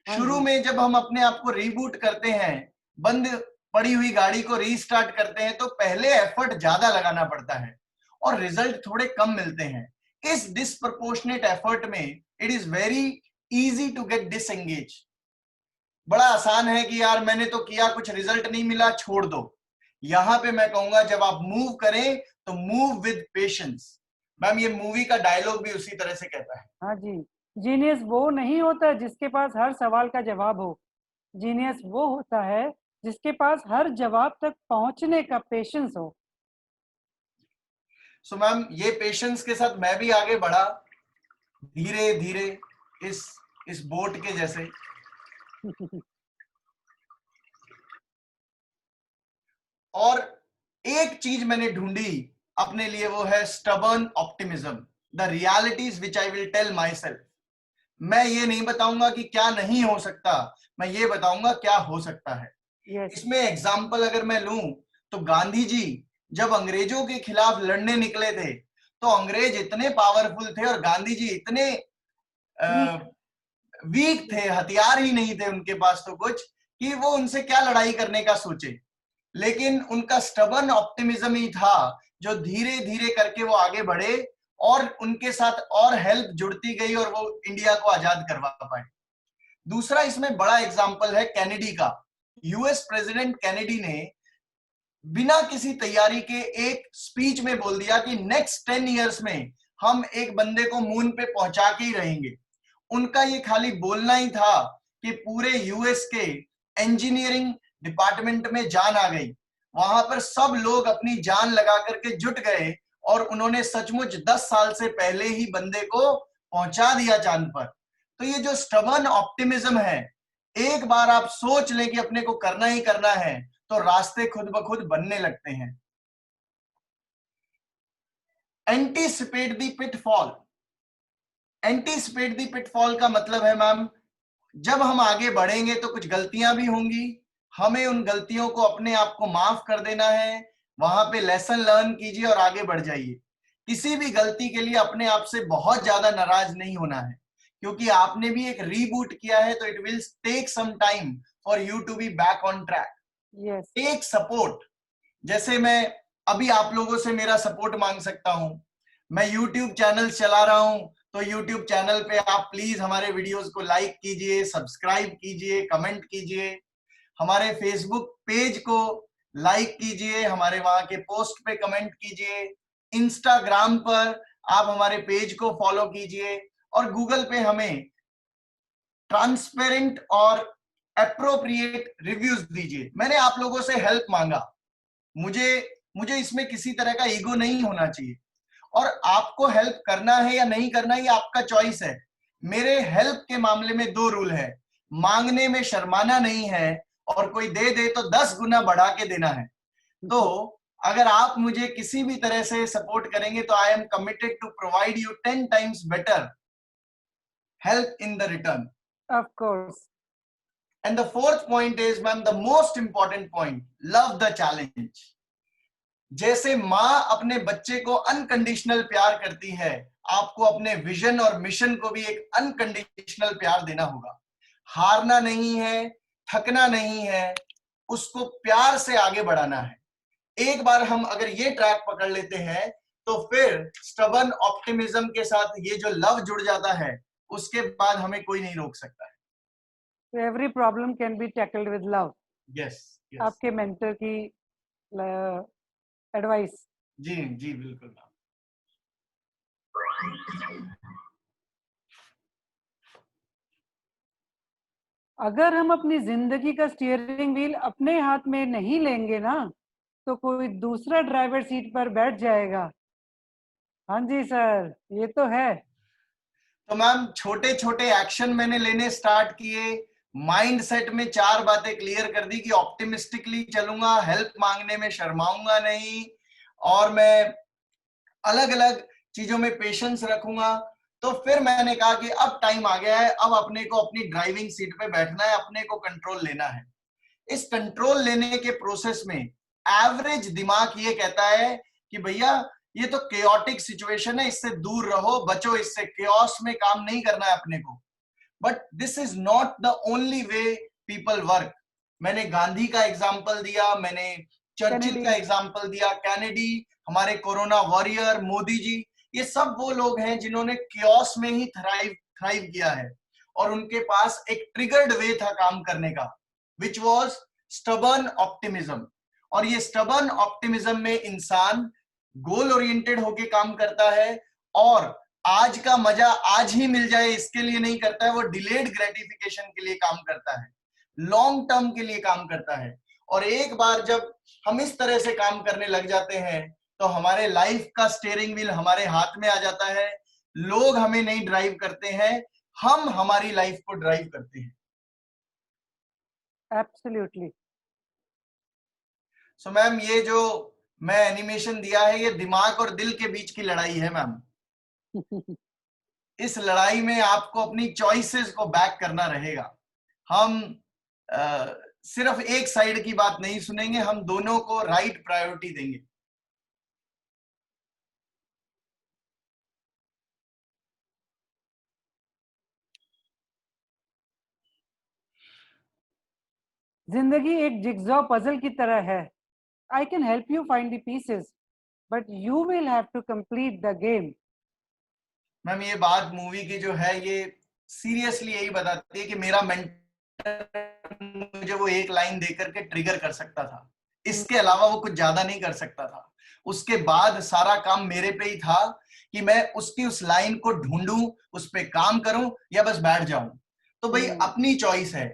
शुरू में जब हम अपने आप को रीबूट करते हैं, बंद पड़ी हुई गाड़ी को रीस्टार्ट करते हैं, तो पहले एफर्ट ज्यादा लगाना पड़ता है और रिजल्ट थोड़े कम मिलते हैं. इस डिस्प्रपोर्शनेट एफर्ट में it is very easy to get disengage. बड़ा आसान है कि यार मैंने तो किया, कुछ रिजल्ट नहीं मिला, छोड़ दो. यहां पे मैं कहूंगा जब आप मूव करें तो मूव विद पेशेंस. मैम ये मूवी का डायलॉग भी उसी तरह से कहता है. हाँ जी, जीनियस वो नहीं होता जिसके पास हर सवाल का जवाब हो. जीनियस वो होता है जिसके पास हर जवाब तक पहुंचने का पेशेंस हो. सो मैम ये पेशेंस के साथ मैं भी आगे बढ़ा, धीरे धीरे इस बोट के जैसे. और एक चीज मैंने ढूंढी अपने लिए, वो है stubborn optimism. The realities which I will tell myself. मैं ये नहीं बताऊंगा कि क्या नहीं हो सकता, मैं ये बताऊंगा क्या हो सकता है. Yes. इसमें एग्जाम्पल अगर मैं लूं तो गांधी जी जब अंग्रेजों के खिलाफ लड़ने निकले थे तो अंग्रेज इतने पावरफुल थे और गांधी जी इतने वीक थे, हथियार ही नहीं थे उनके पास तो कुछ, कि वो उनसे क्या लड़ाई करने का सोचे. लेकिन उनका स्टबर्न ऑप्टिमिज्म ही था जो धीरे धीरे करके वो आगे बढ़े और उनके साथ और हेल्प जुड़ती गई और वो इंडिया को आजाद करवा पाए. दूसरा इसमें बड़ा एग्जांपल है कैनेडी का. यूएस प्रेसिडेंट कैनेडी ने बिना किसी तैयारी के एक स्पीच में बोल दिया कि नेक्स्ट 10 इयर्स में हम एक बंदे को मून पे पहुंचा के ही रहेंगे. उनका ये खाली बोलना ही था कि पूरे यूएस के इंजीनियरिंग डिपार्टमेंट में जान आ गई. वहां पर सब लोग अपनी जान लगा करके जुट गए और उन्होंने सचमुच 10 साल से पहले ही बंदे को पहुंचा दिया चांद पर. तो ये जो स्टबर्न ऑप्टिमिज्म है, एक बार आप सोच लें कि अपने को करना ही करना है तो रास्ते खुद ब खुद बनने लगते हैं. Anticipate the pitfall. Anticipate the pitfall का मतलब है मैम, जब हम आगे बढ़ेंगे तो कुछ गलतियां भी होंगी, हमें उन गलतियों को अपने आप को माफ कर देना है. वहां पे लेसन लर्न कीजिए और आगे बढ़ जाइए. किसी भी गलती के लिए अपने आप से बहुत ज्यादा नाराज नहीं होना है, क्योंकि आपने भी एक रीबूट किया है, तो it will take some time for you to be back on track. Tech support. जैसे मैं अभी आप लोगों से मेरा सपोर्ट मांग सकता हूं. मैं यूट्यूब चैनल चला रहा हूं, तो यूट्यूब चैनल पे आप प्लीज हमारे वीडियोस को लाइक कीजिए, सब्सक्राइब कीजिए, कमेंट कीजिए. हमारे फेसबुक पेज को लाइक कीजिए, हमारे वहां के पोस्ट पे कमेंट कीजिए. इंस्टाग्राम पर आप हमारे पेज को फॉलो कीजिए और गूगल पे हमें ट्रांसपेरेंट और एप्रोप्रिएट रिव्यूज दीजिए. मैंने आप लोगों से हेल्प मांगा, मुझे इसमें किसी तरह का ईगो नहीं होना चाहिए, और आपको हेल्प करना है या नहीं करना ये आपका चॉइस है. मेरे हेल्प के मामले में 2 रूल है. मांगने में शर्माना नहीं है, और कोई दे दे तो 10 गुना बढ़ा के देना है. तो अगर आप मुझे किसी भी तरह से सपोर्ट करेंगे तो I am committed to provide you 10 times better help in the return. Of course. And the fourth point is, ma'am, the most important point, love the challenge. जैसे माँ अपने बच्चे को अनकंडीशनल प्यार करती है, आपको अपने विजन और मिशन को भी एक अनकंडीशनल प्यार देना होगा. हारना नहीं है, थकना नहीं है, उसको प्यार से आगे बढ़ाना है. एक बार हम अगर ये ट्रैक पकड़ लेते हैं तो फिर स्टबर्न ऑप्टिमिज्म के साथ ये जो लव जुड़ जाता है, उसके बाद हमें कोई नहीं रोक सकता है. So every problem can be tackled with love. Yes, yes. आपके मेंटर की एडवाइस. जी जी बिल्कुल. अगर हम अपनी जिंदगी का स्टीयरिंग व्हील अपने हाथ में नहीं लेंगे ना, तो कोई दूसरा ड्राइवर सीट पर बैठ जाएगा. हाँ जी सर, ये तो है. तो मैम छोटे छोटे एक्शन मैंने लेने स्टार्ट किए. माइंड सेट में 4 बातें क्लियर कर दी कि ऑप्टिमिस्टिकली चलूंगा, हेल्प मांगने में शर्माऊंगा नहीं, और मैं अलग अलग चीजों में पेशेंस रखूंगा. तो फिर मैंने कहा कि अब टाइम आ गया है, अब अपने को अपनी ड्राइविंग सीट पे बैठना है, अपने को कंट्रोल लेना है. इस कंट्रोल लेने के प्रोसेस में एवरेज दिमाग ये कहता है कि भैया ये तो केओटिक सिचुएशन है, इससे दूर रहो, बचो इससे, केओस में काम नहीं करना है अपने को. But this is not the only way people work. मैंने गांधी का एग्जाम्पल दिया, मैंने चर्चिल का एग्जाम्पल दिया, कैनेडी, हमारे कोरोना वॉरियर, मोदी जी, ये सब वो लोग हैं जिन्होंने केओस में ही थ्राइव किया है. और उनके पास एक ट्रिगर्ड वे था काम करने का, विच वॉज स्टबर्न ऑप्टिमिज्म. और ये स्टबर्न ऑप्टिमिज्म में इंसान गोल ओरिएंटेड होके काम करता है, और आज का मजा आज ही मिल जाए इसके लिए नहीं करता है, वो डिलेड ग्रेटिफिकेशन के लिए काम करता है, लॉन्ग टर्म के लिए काम करता है. और एक बार जब हम इस तरह से काम करने लग जाते हैं तो हमारे लाइफ का स्टीयरिंग व्हील हमारे हाथ में आ जाता है. लोग हमें नहीं ड्राइव करते हैं, हम हमारी लाइफ को ड्राइव करते हैं. एब्सोल्युटली. सो मैम ये जो मैं एनिमेशन दिया है, ये दिमाग और दिल के बीच की लड़ाई है मैम. इस लड़ाई में आपको अपनी चॉइसेस को बैक करना रहेगा. हम सिर्फ एक साइड की बात नहीं सुनेंगे, हम दोनों को राइट प्रायोरिटी देंगे. जिंदगी एक जिगजॉ पजल की तरह है. I can help you find the pieces, but you will have to complete the game. Ma'am ये बात मूवी की जो है, ये सीरियसली यही बताती है कि मेरा मेंटर मुझे वो एक लाइन देकर के ट्रिगर कर सकता था, इसके अलावा वो कुछ ज्यादा नहीं कर सकता था. उसके बाद सारा काम मेरे पे ही था कि मैं उसकी उस लाइन को ढूंढूं, उस पे काम करूं या बस बैठ जाऊं. तो भाई अपनी चॉइस है,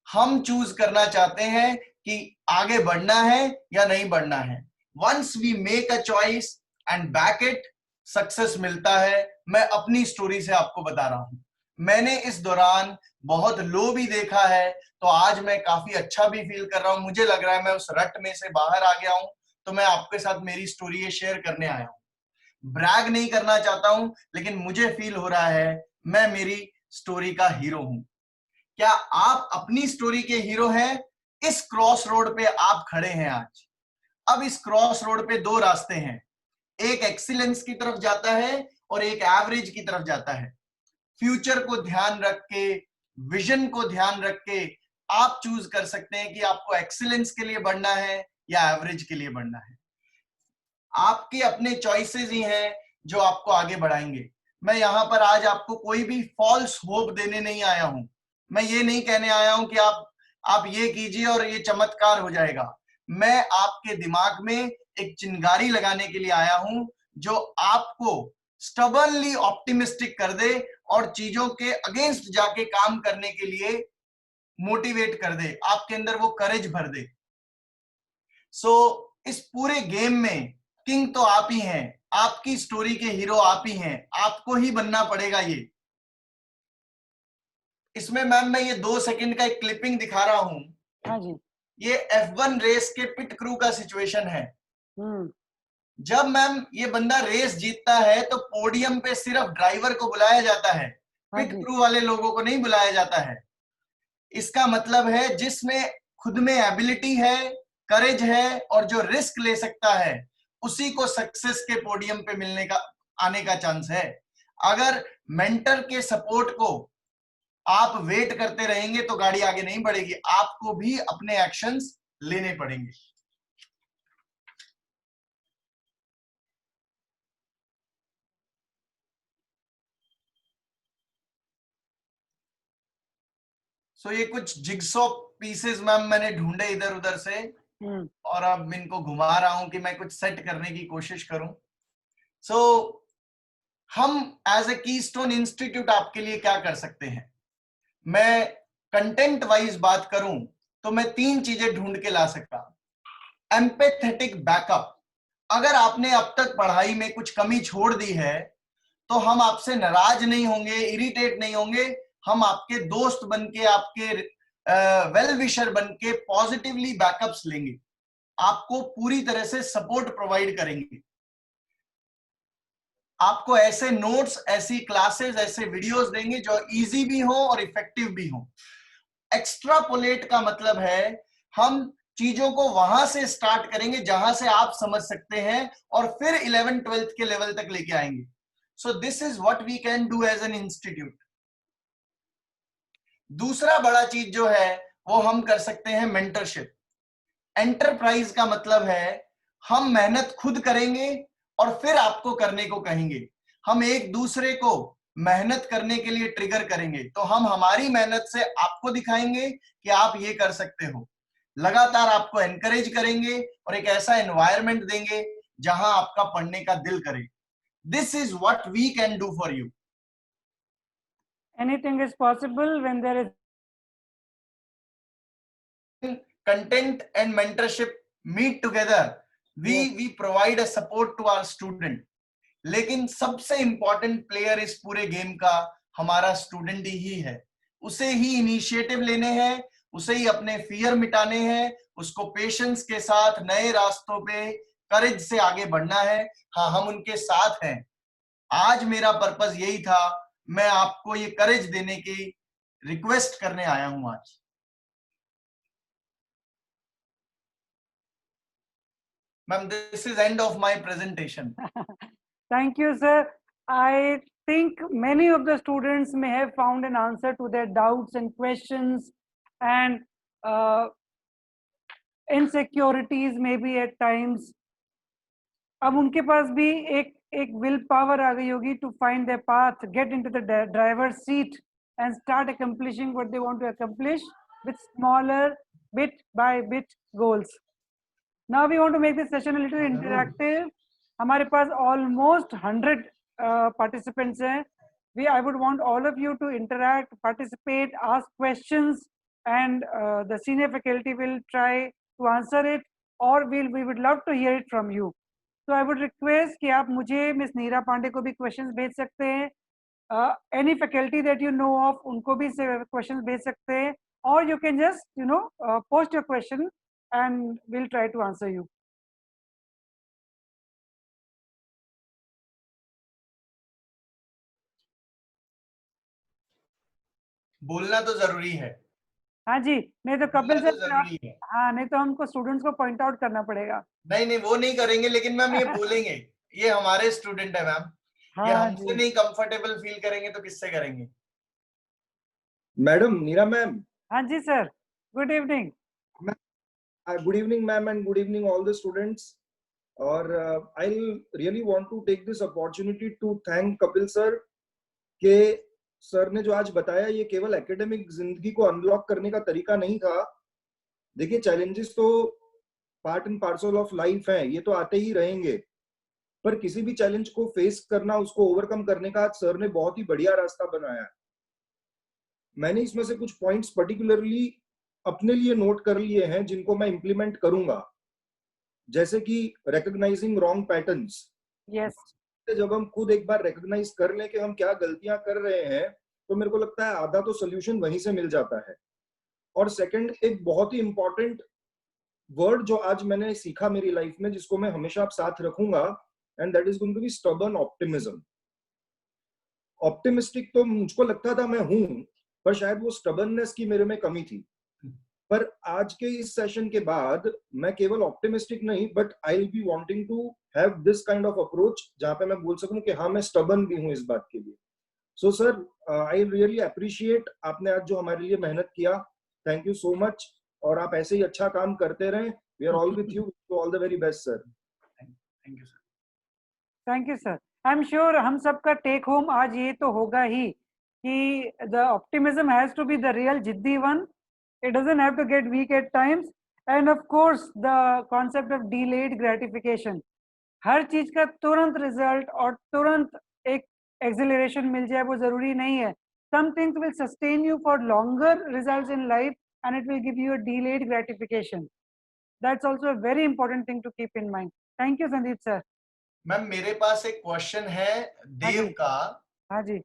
हम चूज करना चाहते हैं कि आगे बढ़ना है या नहीं बढ़ना है. Once we make a choice and back it, success मिलता है. मैं अपनी स्टोरी से आपको बता रहा हूं, मैंने इस दौरान बहुत लो भी देखा है, तो आज मैं काफी अच्छा भी फील कर रहा हूं. मुझे लग रहा है मैं उस रट में से बाहर आ गया हूं, तो मैं आपके साथ मेरी स्टोरी ये शेयर करने आया हूं. ब्रैग नहीं करना चाहता हूं, लेकिन मुझे फील हो रहा है मैं मेरी स्टोरी का हीरो हूं. क्या आप अपनी स्टोरी के हीरो हैं? इस क्रॉस रोड पे आप खड़े हैं आज. अब इस क्रॉस रोड पे 2 रास्ते हैं, एक एक्सीलेंस की तरफ जाता है और एक एवरेज की तरफ जाता है. फ्यूचर को ध्यान रख के, विजन को ध्यान रख के आप चूज कर सकते हैं कि आपको एक्सीलेंस के लिए बढ़ना है या एवरेज के लिए बढ़ना है. आपके अपने चॉइसेस ही हैं जो आपको आगे बढ़ाएंगे. मैं यहां पर आज आपको कोई भी फॉल्स होप देने नहीं आया हूं. मैं ये नहीं कहने आया हूं कि आप ये कीजिए और ये चमत्कार हो जाएगा. मैं आपके दिमाग में एक चिंगारी लगाने के लिए आया हूं जो आपको स्टबर्नली ऑप्टिमिस्टिक कर दे और चीजों के अगेंस्ट जाके काम करने के लिए मोटिवेट कर दे, आपके अंदर वो करेज भर दे. सो इस पूरे गेम में किंग तो आप ही हैं, आपकी स्टोरी के हीरो आप ही हैं, आपको ही बनना पड़ेगा. ये इसमें मैम मैं ये 2 सेकंड का एक क्लिपिंग दिखा रहा हूं. हाँ जी. ये F1 रेस के पिट क्रू का सिचुएशन है. जब मैम ये बंदा रेस जीतता है तो पोडियम पे सिर्फ ड्राइवर को बुलाया जाता है, पिट क्रू वाले लोगों को नहीं बुलाया जाता है। इसका मतलब है जिसमें खुद में एबिलिटी है, करेज है और जो रिस्क ले सकता है, उसी को सक्सेस के पोडियम पे मिलने का, आने का चांस है। अगर मेंटर के सपोर्ट को आप वेट करते रहेंगे तो गाड़ी आगे नहीं बढ़ेगी, आपको भी अपने एक्शंस लेने पड़ेंगे। सो ये कुछ जिगसॉ पीसेस मैम मैंने ढूंढे इधर उधर से, और अब इनको घुमा रहा हूं कि मैं कुछ सेट करने की कोशिश करूं। सो हम एज ए कीस्टोन इंस्टीट्यूट आपके लिए क्या कर सकते हैं? मैं कंटेंट वाइज बात करूं तो मैं 3 चीजें ढूंढ के ला सकता। एम्पैथेटिक बैकअप, अगर आपने अब तक पढ़ाई में कुछ कमी छोड़ दी है तो हम आपसे नाराज नहीं होंगे, इरिटेट नहीं होंगे, हम आपके दोस्त बनके, आपके वेल विशर बनके पॉजिटिवली बैकअप्स लेंगे, आपको पूरी तरह से सपोर्ट प्रोवाइड करेंगे, आपको ऐसे नोट्स, ऐसी क्लासेस, ऐसे वीडियोस देंगे जो इजी भी हो और इफेक्टिव भी हो। एक्स्ट्रापोलेट का मतलब है हम चीजों को वहां से स्टार्ट करेंगे जहां से आप समझ सकते हैं और फिर 11th 12th के लेवल तक लेके आएंगे। So this is what we can do as an institute. दूसरा बड़ा चीज जो है वो हम कर सकते हैं मेंटरशिप। एंटरप्राइज का मतलब है हम मेहनत खुद करेंगे और फिर आपको करने को कहेंगे। हम एक दूसरे को मेहनत करने के लिए ट्रिगर करेंगे, तो हम हमारी मेहनत से आपको दिखाएंगे कि आप ये कर सकते हो। लगातार आपको एनकरेज करेंगे और एक ऐसा एनवायरनमेंट देंगे जहां आपका पढ़ने का दिल करे। This is what we can do for you. Anything is possible when there is content and mentorship meet together, we provide a support to our student। लेकिन सबसे इंपॉर्टेंट प्लेयर इस पूरे गेम का हमारा स्टूडेंट ही है। उसे ही इनिशिएटिव लेने हैं, उसे ही अपने फियर मिटाने हैं, उसको पेशेंस के साथ नए रास्तों पे करेज से आगे बढ़ना है। हाँ, हम उनके साथ हैं। आज मेरा पर्पस यही था, मैं आपको ये करेज देने की रिक्वेस्ट करने आया हूं आज। Ma'am, this is end of my presentation. Thank you, sir. I think many of the students may have found an answer to their doubts and questions and insecurities maybe at times. अब उनके पास भी एक विल पावर आ गई होगी to find their path, get into the driver's seat and start accomplishing what they want to accomplish with smaller bit by bit goals. Now we want to make this session a little interactive. हमारे पास almost 100 participants हैं. I would want all of you to interact, participate, ask questions, and the senior faculty will try to answer it, or we would love to hear it from you. So I would request कि आप मुझे मिस नीरा पांडे को भी questions भेज सकते हैं. Any faculty that you know of, उनको भी questions भेज सकते हैं, or you can just post your question and we'll try to answer you. बोलना तो जरूरी है। हाँ जी, नहीं तो कपिल बोलना तो सर, जरूरी है। हाँ नहीं तो हमको स्टूडेंट्स को पॉइंट आउट करना पड़ेगा। नहीं नहीं, वो नहीं करेंगे, लेकिन मैम ये बोलेंगे। ये हमारे स्टूडेंट है मैम, ये हाँ हमसे जी, नहीं कंफर्टेबल फील करेंगे तो किससे करेंगे? मैडम नीरा मैम, हाँ जी sir, good evening. good evening ma'am and good evening all the students. और I'll really want to take this opportunity to thank Kapil sir के सर ने जो आज बताया ये केवल एकेडमिक जिंदगी को अनलॉक करने का तरीका नहीं था। देखिए, चैलेंजेस तो part and parcel of life है, ये तो आते ही रहेंगे, पर किसी भी चैलेंज को फेस करना, उसको ओवरकम करने का आज सर ने बहुत ही बढ़िया रास्ता बनाया है। मैंने इसमें से कुछ पॉइंट्स पर्टिकुलरली अपने लिए नोट कर लिए हैं जिनको मैं इंप्लीमेंट करूंगा, जैसे कि रिकॉग्नाइजिंग रॉन्ग पैटर्न्स। यस, जब हम खुद एक बार रिकॉग्नाइज कर लें कि हम क्या गलतियां कर रहे हैं, तो मेरे को लगता है आधा तो सोल्यूशन वहीं से मिल जाता है। और सेकंड, एक बहुत ही इंपॉर्टेंट वर्ड जो आज मैंने सीखा मेरी लाइफ में, जिसको मैं हमेशा आप साथ रखूंगा, and that is going to be stubborn optimism. Optimistic तो मुझको लगता था मैं हूं, पर शायद वो स्टबर्ननेस की मेरे में कमी थी. पर आज के इस सेशन के बाद मैं केवल ऑप्टिमिस्टिक नहीं, but I will be wanting to have this kind of approach, जहां पे मैं बोल सकूं कि हाँ मैं स्टबर्न भी हूं इस बात के लिए. So sir, I really appreciate आपने आज जो हमारे लिए मेहनत किया. Thank you so much. और आप ऐसे ही अच्छा काम करते रहें. We are all with you. All the very best sir. Thank you sir. Thank you sir. I am sure हम सबका टेक होम आज ये तो होगा ही कि the optimism has to be the real जिद्दी one. It doesn't have to get weak at times. And of course, the concept of delayed gratification. हर चीज का तुरंत रिजल्ट और तुरंत एक एक्सिलरेशन मिल जाए वो जरूरी नहीं है. Some things will sustain you for longer results in life and it will give you a delayed gratification. That's also a very important thing to keep in mind. Thank you, Sandeep sir. Ma'am मेरे पास एक क्वेश्चन है देव का. हाँ जी.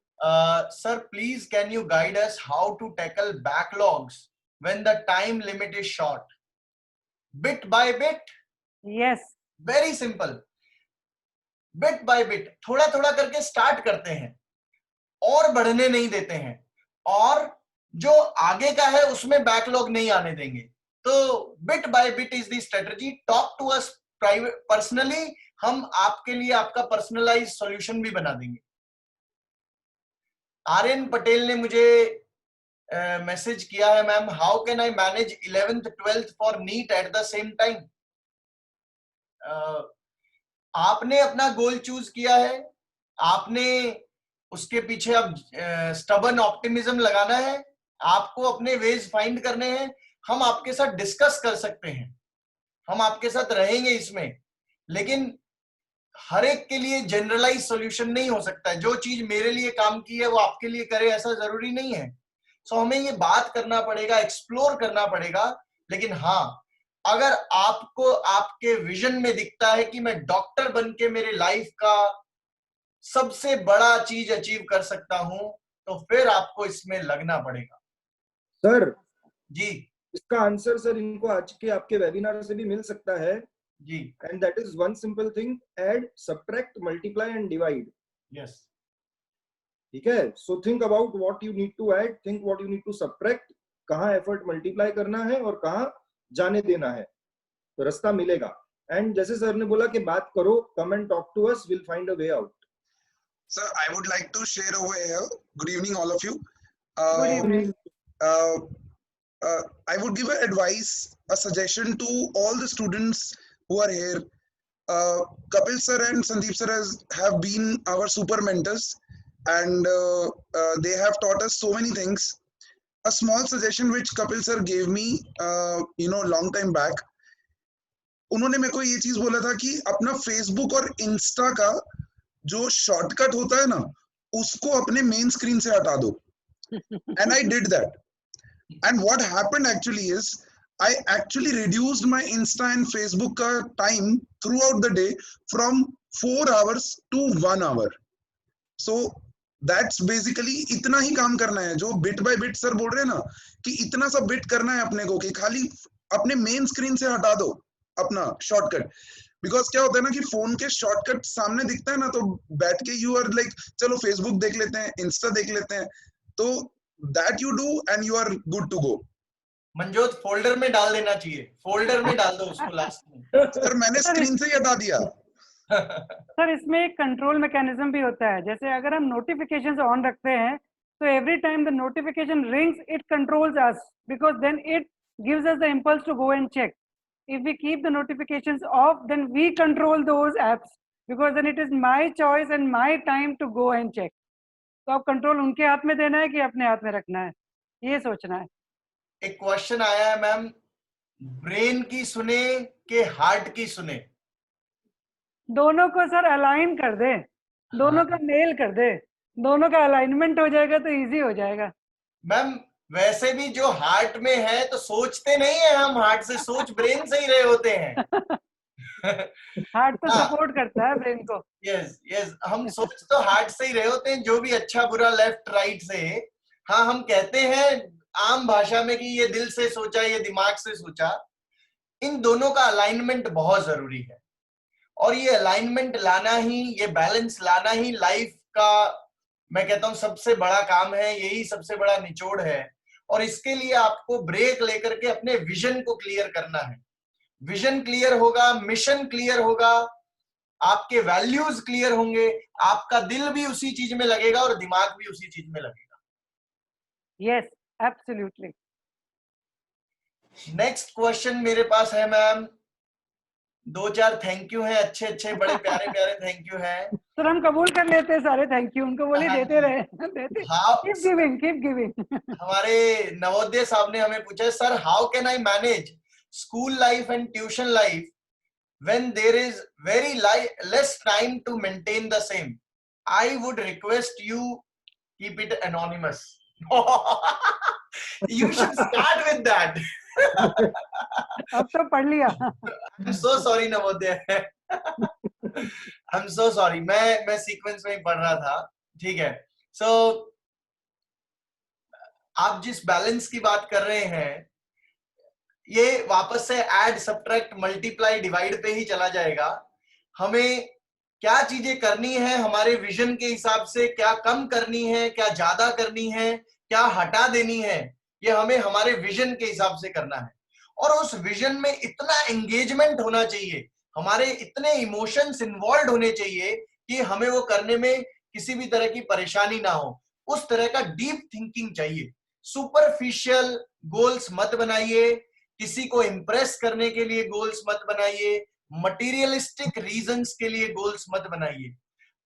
Sir, please can you guide us how to tackle backlogs when the time limit is short? Bit by bit. Yes. Very simple. Bit by bit. थोड़ा थोड़ा करके स्टार्ट करते हैं और बढ़ने नहीं देते हैं, और जो आगे का है उसमें बैकलॉग नहीं आने देंगे. तो bit by bit is the strategy. Talk to us private personally. हम आपके लिए आपका पर्सनलाइज सॉल्यूशन भी बना देंगे. आर्यन पटेल ने मुझे मैसेज किया है, ma'am how can I manage 11th 12th for NEET at the same time. आपने अपना गोल चूज किया है, आपने उसके पीछे अब स्टबर्न ऑप्टिमिज्म लगाना है, आपको अपने वेज फाइंड करने हैं. हम आपके साथ डिस्कस कर सकते हैं, हम आपके साथ रहेंगे इसमें, लेकिन हर एक के लिए जनरलाइज सॉल्यूशन नहीं हो सकता है. जो चीज मेरे लिए काम की है वो आपके लिए करे ऐसा जरूरी नहीं है. सो हमें ये बात करना पड़ेगा, एक्सप्लोर करना पड़ेगा. लेकिन हाँ, अगर आपको आपके विजन में दिखता है कि मैं डॉक्टर बन के मेरे लाइफ का सबसे बड़ा चीज अचीव कर सकता हूं, तो फिर आपको इसमें लगना पड़ेगा. सर जी. इसका आंसर सर इनको आज के आपके वेबिनार से भी मिल सकता है. जी. And that is one simple thing: add, subtract, multiply and divide. Yes. ठीक है. So think about what you need to add, think what you need to subtract, कहाँ एफर्ट मल्टीप्लाई करना है और कहाँ जाने देना है, तो रास्ता मिलेगा. एंड जैसे सर ने बोला कि बात करो, come and talk to us, will find a way out. Sir, I would like to share over here. Good evening, all of you. Good evening. I would give an advice, a suggestion to all the students who are here. Kapil sir and Sandeep sir have been our super mentors, and they have taught us so many things. A small suggestion which Kapil sir gave me, long time back. उन्होंने मेरे को ये चीज बोला था कि अपना फेसबुक और इंस्टा का जो शॉर्टकट होता है ना, उसको अपने मेन स्क्रीन से हटा दो. And I did that. And what happened actually is I actually reduced my insta and Facebook का time throughout the day from 4 hours to 1 hour. So that's basically इतना ही काम करना है जो बिट बाय बिट सर बोल रहे हैं ना, कि इतना सा बिट करना है अपने को कि खाली अपने मेन स्क्रीन से हटा दो अपना शॉर्टकट. बिकॉज क्या होता है ना कि फोन के शॉर्टकट सामने दिखता है ना, तो बैठ के यू आर लाइक चलो फेसबुक देख लेते हैं, इंस्टा देख लेते हैं, तो that you do and you are good to go. Manjot folder में डाल देना चाहिए, फोल्डर में डाल दो उसको लास्ट में. सर मैंने स्क्रीन से ही हटा दिया. सर इसमें एक कंट्रोल मैकेनिज्म भी होता है. जैसे अगर हम नोटिफिकेशंस ऑन रखते हैं तो every time the notification rings it controls us, because then it gives us the impulse to go and check. If we keep the notifications off, then we control those apps, because then it is my choice and my time to go and check. तो अब कंट्रोल उनके हाथ में देना है कि अपने हाथ में रखना है, ये सोचना है. एक क्वेश्चन आया है मैम, ब्रेन की सुने कि हार्ट की सुने? दोनों को सर अलाइन कर दे, दोनों का मेल कर दे, दोनों का अलाइनमेंट हो जाएगा तो इजी हो जाएगा. मैम वैसे भी जो हार्ट में है तो सोचते नहीं है हम हार्ट से, सोच ब्रेन से ही रहे होते हैं. हार्ट तो सपोर्ट करता है ब्रेन को. यस यस, हम सोच तो हार्ट से ही रहे होते हैं, जो भी अच्छा बुरा लेफ्ट राइट से. हाँ, हम कहते हैं आम भाषा में कि ये दिल से सोचा, ये दिमाग से सोचा, इन दोनों का अलाइनमेंट बहुत जरूरी है, और ये अलाइनमेंट लाना ही, ये बैलेंस लाना ही लाइफ का, मैं कहता हूं, सबसे बड़ा काम है, यही सबसे बड़ा निचोड़ है। और इसके लिए आपको ब्रेक लेकर के अपने विजन को क्लियर करना है। विजन क्लियर होगा, मिशन क्लियर होगा, आपके वैल्यूज क्लियर होंगे, आपका दिल भी उसी चीज में लगेगा और दिमाग भी उसी चीज में लगेगा। Yes, absolutely. नेक्स्ट क्वेश्चन मेरे पास है मैम, 2-4 थैंक यू है, अच्छे अच्छे बड़े प्यारे प्यारे थैंक यू है। तो हम कबूल कर लेते हैं सारे थैंक यू, उनको बोले हाँ देते जी। रहे, देते, हाँ, keep giving, keep giving. हमारे नवोदय साहब ने हमें पूछा, sir how can I manage school life and tuition life when there is very less time to maintain the same? I would request you keep it anonymous. You should start with that. अब तो पढ़ लिया. I'm so sorry Navodaya. I'm so sorry. मैं सीक्वेंस में ही पढ़ रहा था. ठीक है. So आप जिस बैलेंस की बात कर रहे हैं, ये वापस से ऐड सब्ट्रैक्ट मल्टीप्लाई डिवाइड पे ही चला जाएगा। हमें क्या चीजें करनी है, हमारे विजन के हिसाब से क्या कम करनी है, क्या ज्यादा करनी है, क्या हटा देनी है, ये हमें हमारे विजन के हिसाब से करना है। और उस विजन में इतना एंगेजमेंट होना चाहिए, हमारे इतने इमोशंस इन्वॉल्व होने चाहिए कि हमें वो करने में किसी भी तरह की परेशानी ना हो। उस तरह का डीप थिंकिंग चाहिए। सुपरफिशियल गोल्स मत बनाइए, किसी को इंप्रेस करने के लिए गोल्स मत बनाइए, मटेरियलिस्टिक रीजंस के लिए गोल्स मत बनाइए।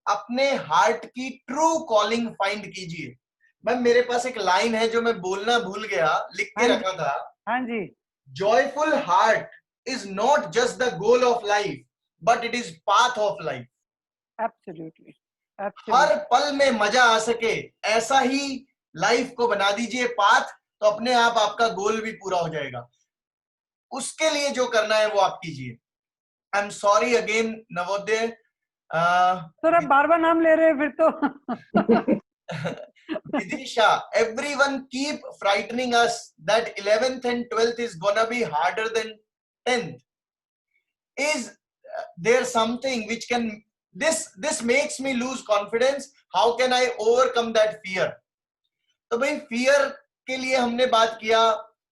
अपने हार्ट की ट्रू कॉलिंग फाइंड कीजिए। मैम मेरे पास एक लाइन है जो मैं बोलना भूल गया, लिख के रखा था। हाँ जी. Joyful heart is not just the goal of life but it is path of life. Absolutely. हर पल में मजा आ सके ऐसा ही लाइफ को बना दीजिए पाथ, तो अपने आप आपका गोल भी पूरा हो जाएगा। उसके लिए जो करना है वो आप कीजिए। I am sorry again Navodaya. Sir आप बार बार नाम ले रहे हैं फिर तो. Vidisha, everyone keep frightening us that 11th and 12th is gonna be harder than 10th. Is there something which can, this makes me lose confidence? How can I overcome that fear? तो भाई fear के लिए हमने बात किया,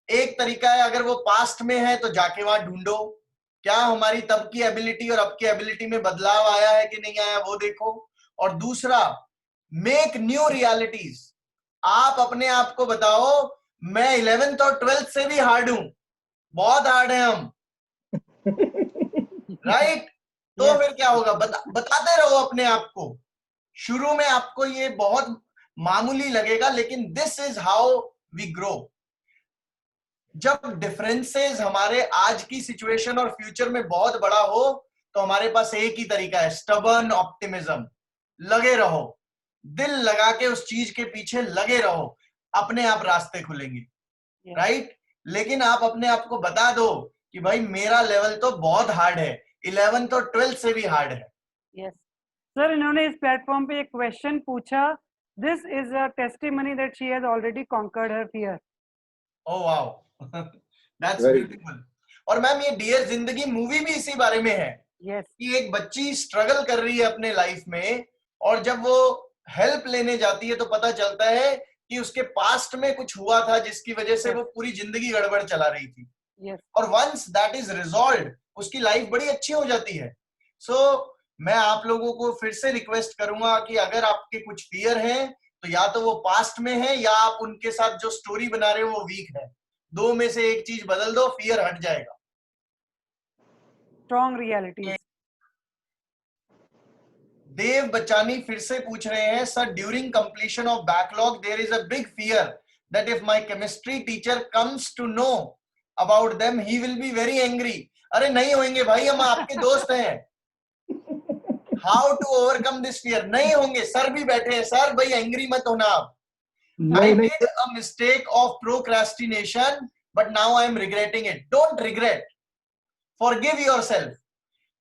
एक तरीका है, अगर वो पास्ट में है तो जाके वहां ढूंढो, क्या हमारी तब की एबिलिटी और अब की एबिलिटी में बदलाव आया है कि नहीं आया वो देखो। और दूसरा, मेक न्यू रियलिटीज। आप अपने आप को बताओ मैं 11th और 12th से भी हार्ड हूं, बहुत हार्ड है हम, राइट? तो फिर क्या होगा, बताते रहो अपने आप को। शुरू में आपको ये बहुत मामूली लगेगा, लेकिन this is how we grow. जब डिफरेंसेस हमारे आज की सिचुएशन और फ्यूचर में बहुत बड़ा हो, तो हमारे पास एक ही तरीका है, स्टबर्न ऑप्टिमिज्म। लगे रहो, दिल लगा के उस चीज के पीछे लगे रहो, अपने आप रास्ते खुलेंगे, राइट? लेकिन आप अपने आप को बता दो कि भाई मेरा लेवल तो बहुत हार्ड है, 11th और 12th से भी हार्ड है। यस सर, इन्होंने इस प्लेटफॉर्म पे एक क्वेश्चन पूछा, this is a testimony that she has already conquered her fear. Oh wow, that's beautiful. और मैम ये डियर जिंदगी मूवी भी इसी बारे में है। यस, कि एक बच्ची स्ट्रगल कर रही है अपने लाइफ में, और जब वो हेल्प लेने जाती है तो पता चलता है कि उसके पास्ट में कुछ हुआ था जिसकी वजह से वो पूरी जिंदगी गड़बड़ चला रही थी। यस, और वंस दैट इज रिजॉल्व्ड, उसकी लाइफ बड़ी अच्छी हो जाती है। सो मैं आप लोगों को फिर से रिक्वेस्ट करूंगा कि अगर आपके कुछ फियर हैं तो या तो वो पास्ट में है, या आप उनके साथ जो स्टोरी बना रहे हो वो वीक है। दो में से एक चीज बदल दो, फियर हट जाएगा। Strong realities. देव बचानी फिर से पूछ रहे हैं, sir during completion of backlog there is a big fear that if my chemistry teacher comes to know about them he will be very angry. अरे नहीं होंगे भाई, हम आपके दोस्त हैं। How to overcome this fear? नहीं होंगे, सर भी बैठे हैं। सर भाई एंग्री मत होना आप। I did a mistake of procrastination, but now I am regretting it. Don't regret. Forgive yourself.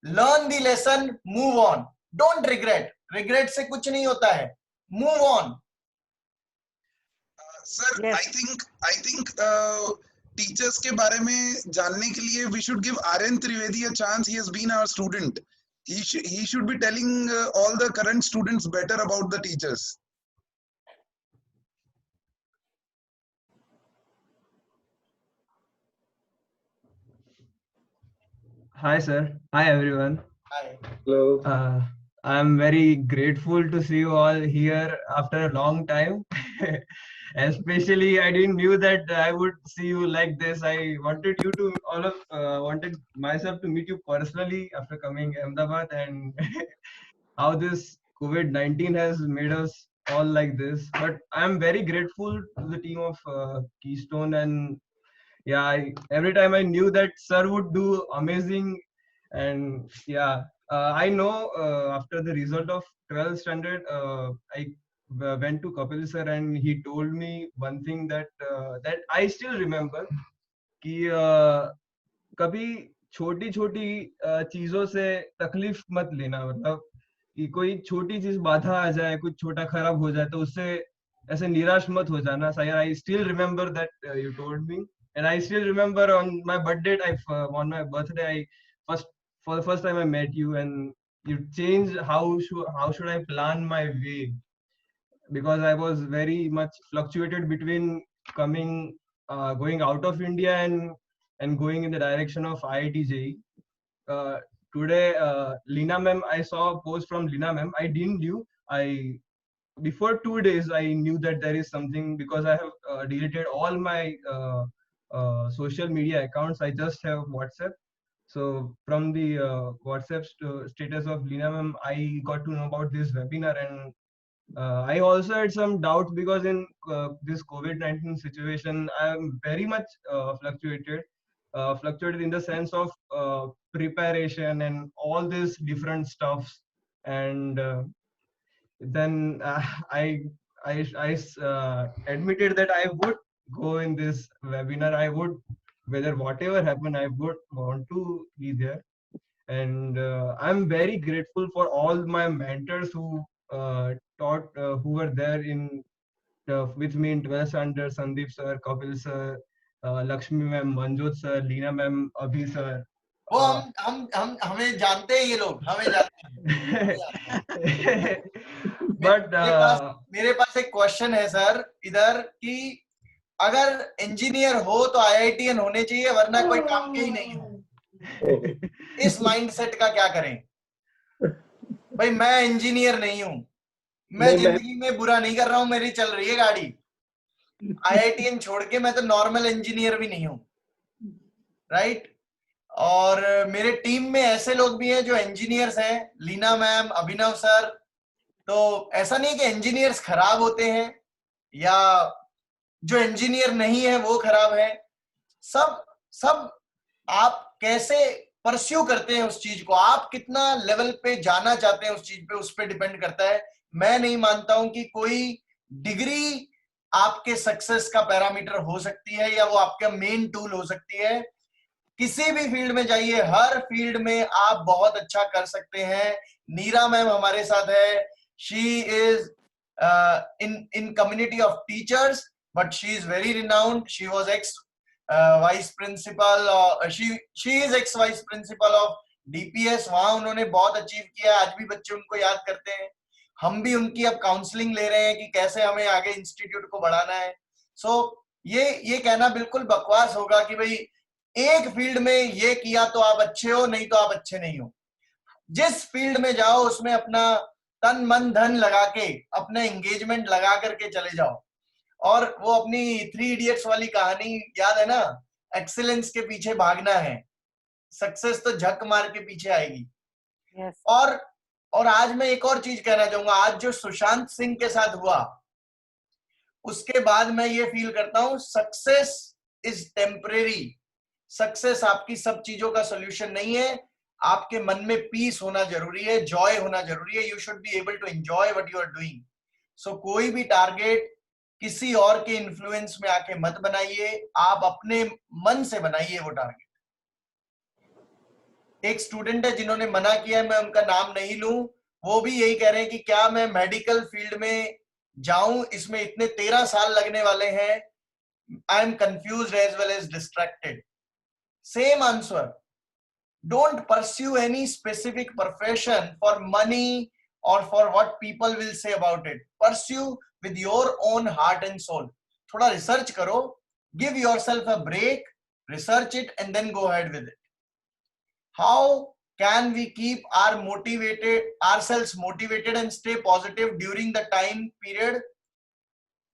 Learn the lesson, move on. Don't regret. Regret से कुछ नहीं होता है. Move on. Sir, Yes. I think teachers के बारे में जानने के लिए we should give Aryan Trivedi a chance. He has been our student. He should be telling all the current students better about the teachers. Hi, sir. Hi, everyone. Hi. Hello. I'm very grateful to see you all here after a long time. Especially, I didn't knew that I would see you like this. I wanted you to wanted myself to meet you personally after coming Ahmedabad, and how this COVID-19 has made us all like this. But I'm very grateful to the team of Keystone, and yeah, every time I knew that sir would do amazing. And yeah, I know after the result of 12th standard, I went to Kapil sir, and he told me one thing that I still remember कि कभी छोटी छोटी चीजों से तकलीफ मत लेना, मतलब कि कोई छोटी चीज बाधा आ जाए, कुछ छोटा खराब हो जाए तो उससे ऐसे निराश मत हो जाना. So I still remember that you told me, and I still remember on my birthday, on my birthday, for the first time I met you, and you changed how should I plan my way, because I was very much fluctuated between going out of India and going in the direction of IIT JEE. Today, Lina ma'am, I saw a post from Lina ma'am. I didn't knew. Before 2 days, I knew that there is something, because I have deleted all my social media accounts. I just have WhatsApp. So from the WhatsApp status of Lina ma'am, I got to know about this webinar, and I also had some doubts, because in this COVID-19 situation, I am very much fluctuated in the sense of preparation and all these different stuffs. And then I admitted that I would go in this webinar. I would, whether whatever happened, I would want to be there. And I'm very grateful for all my mentors who who were there with me in 12th standard: Sandeep sir, Kapil sir, Lakshmi ma'am, Manjot sir, Leena ma'am, Abhi sir. वो हम हमें जानते हैं, ये लोग हमें जानते हैं. But मेरे पास एक क्वेश्चन है सर इधर कि अगर इंजीनियर हो तो IITian होने चाहिए, वरना कोई काम के ही नहीं हो. इस माइंडसेट का क्या करें भाई? मैं इंजीनियर नहीं हूं, मैं जिंदगी में बुरा नहीं कर रहा हूं, मेरी चल रही है गाड़ी. IITian छोड़ के मैं तो नॉर्मल इंजीनियर भी नहीं हूं, राइट? और मेरे टीम में ऐसे लोग भी हैं जो इंजीनियर्स हैं, लीना मैम, अभिनव सर. तो ऐसा नहीं कि इंजीनियर्स खराब होते हैं या जो इंजीनियर नहीं है वो खराब है. सब आप कैसे परस्यू करते हैं उस चीज को, आप कितना लेवल पे जाना चाहते हैं उस चीज पे, उस पे डिपेंड करता है. मैं नहीं मानता हूं कि कोई डिग्री आपके सक्सेस का पैरामीटर हो सकती है या वो आपका मेन टूल हो सकती है. किसी भी फील्ड में जाइए, हर फील्ड में आप बहुत अच्छा कर सकते हैं. नीरा मैम हमारे साथ है. She is in community of teachers, but she is very renowned. She was ex vice principal, she is ex vice principal of DPS. वहां उन्होंने बहुत अचीव किया. आज भी बच्चे उनको याद करते हैं. हम भी उनकी अब काउंसलिंग ले रहे हैं कि कैसे हमें आगे इंस्टीट्यूट को बढ़ाना है. सो ये कहना बिल्कुल बकवास होगा कि भाई एक फील्ड में ये किया तो आप अच्छे हो, नहीं तो आप अच्छे नहीं हो. जिस फील्ड में जाओ उसमें अपना तन मन धन लगा के, अपने एंगेजमेंट लगा करके चले जाओ. और वो अपनी 3 इडियट्स वाली कहानी याद है ना, एक्सीलेंस के पीछे भागना है, सक्सेस तो झक मार के पीछे आएगी. Yes. और आज मैं एक और चीज कहना चाहूंगा. आज जो सुशांत सिंह के साथ हुआ, उसके बाद मैं ये फील करता हूं सक्सेस इज टेम्परेरी. सक्सेस आपकी सब चीजों का सोल्यूशन नहीं है. आपके मन में पीस होना जरूरी है, जॉय होना जरूरी है. You should be able to enjoy what you are doing. So कोई भी टारगेट किसी और के इन्फ्लुएंस में आके मत बनाइए, आप अपने मन से बनाइए वो टारगेट. एक स्टूडेंट है जिन्होंने मना किया, मैं उनका नाम नहीं लूं, वो भी यही कह रहे हैं कि क्या मैं मेडिकल फील्ड में जाऊं, इसमें इतने 13 साल लगने वाले हैं, I am confused as well as distracted. Same answer. Don't pursue any specific profession for money or for what people will say about it. Pursue with your own heart and soul. थोड़ा research करो, give yourself a break, research it and then go ahead with it. How can we keep ourselves motivated and stay positive during the time period?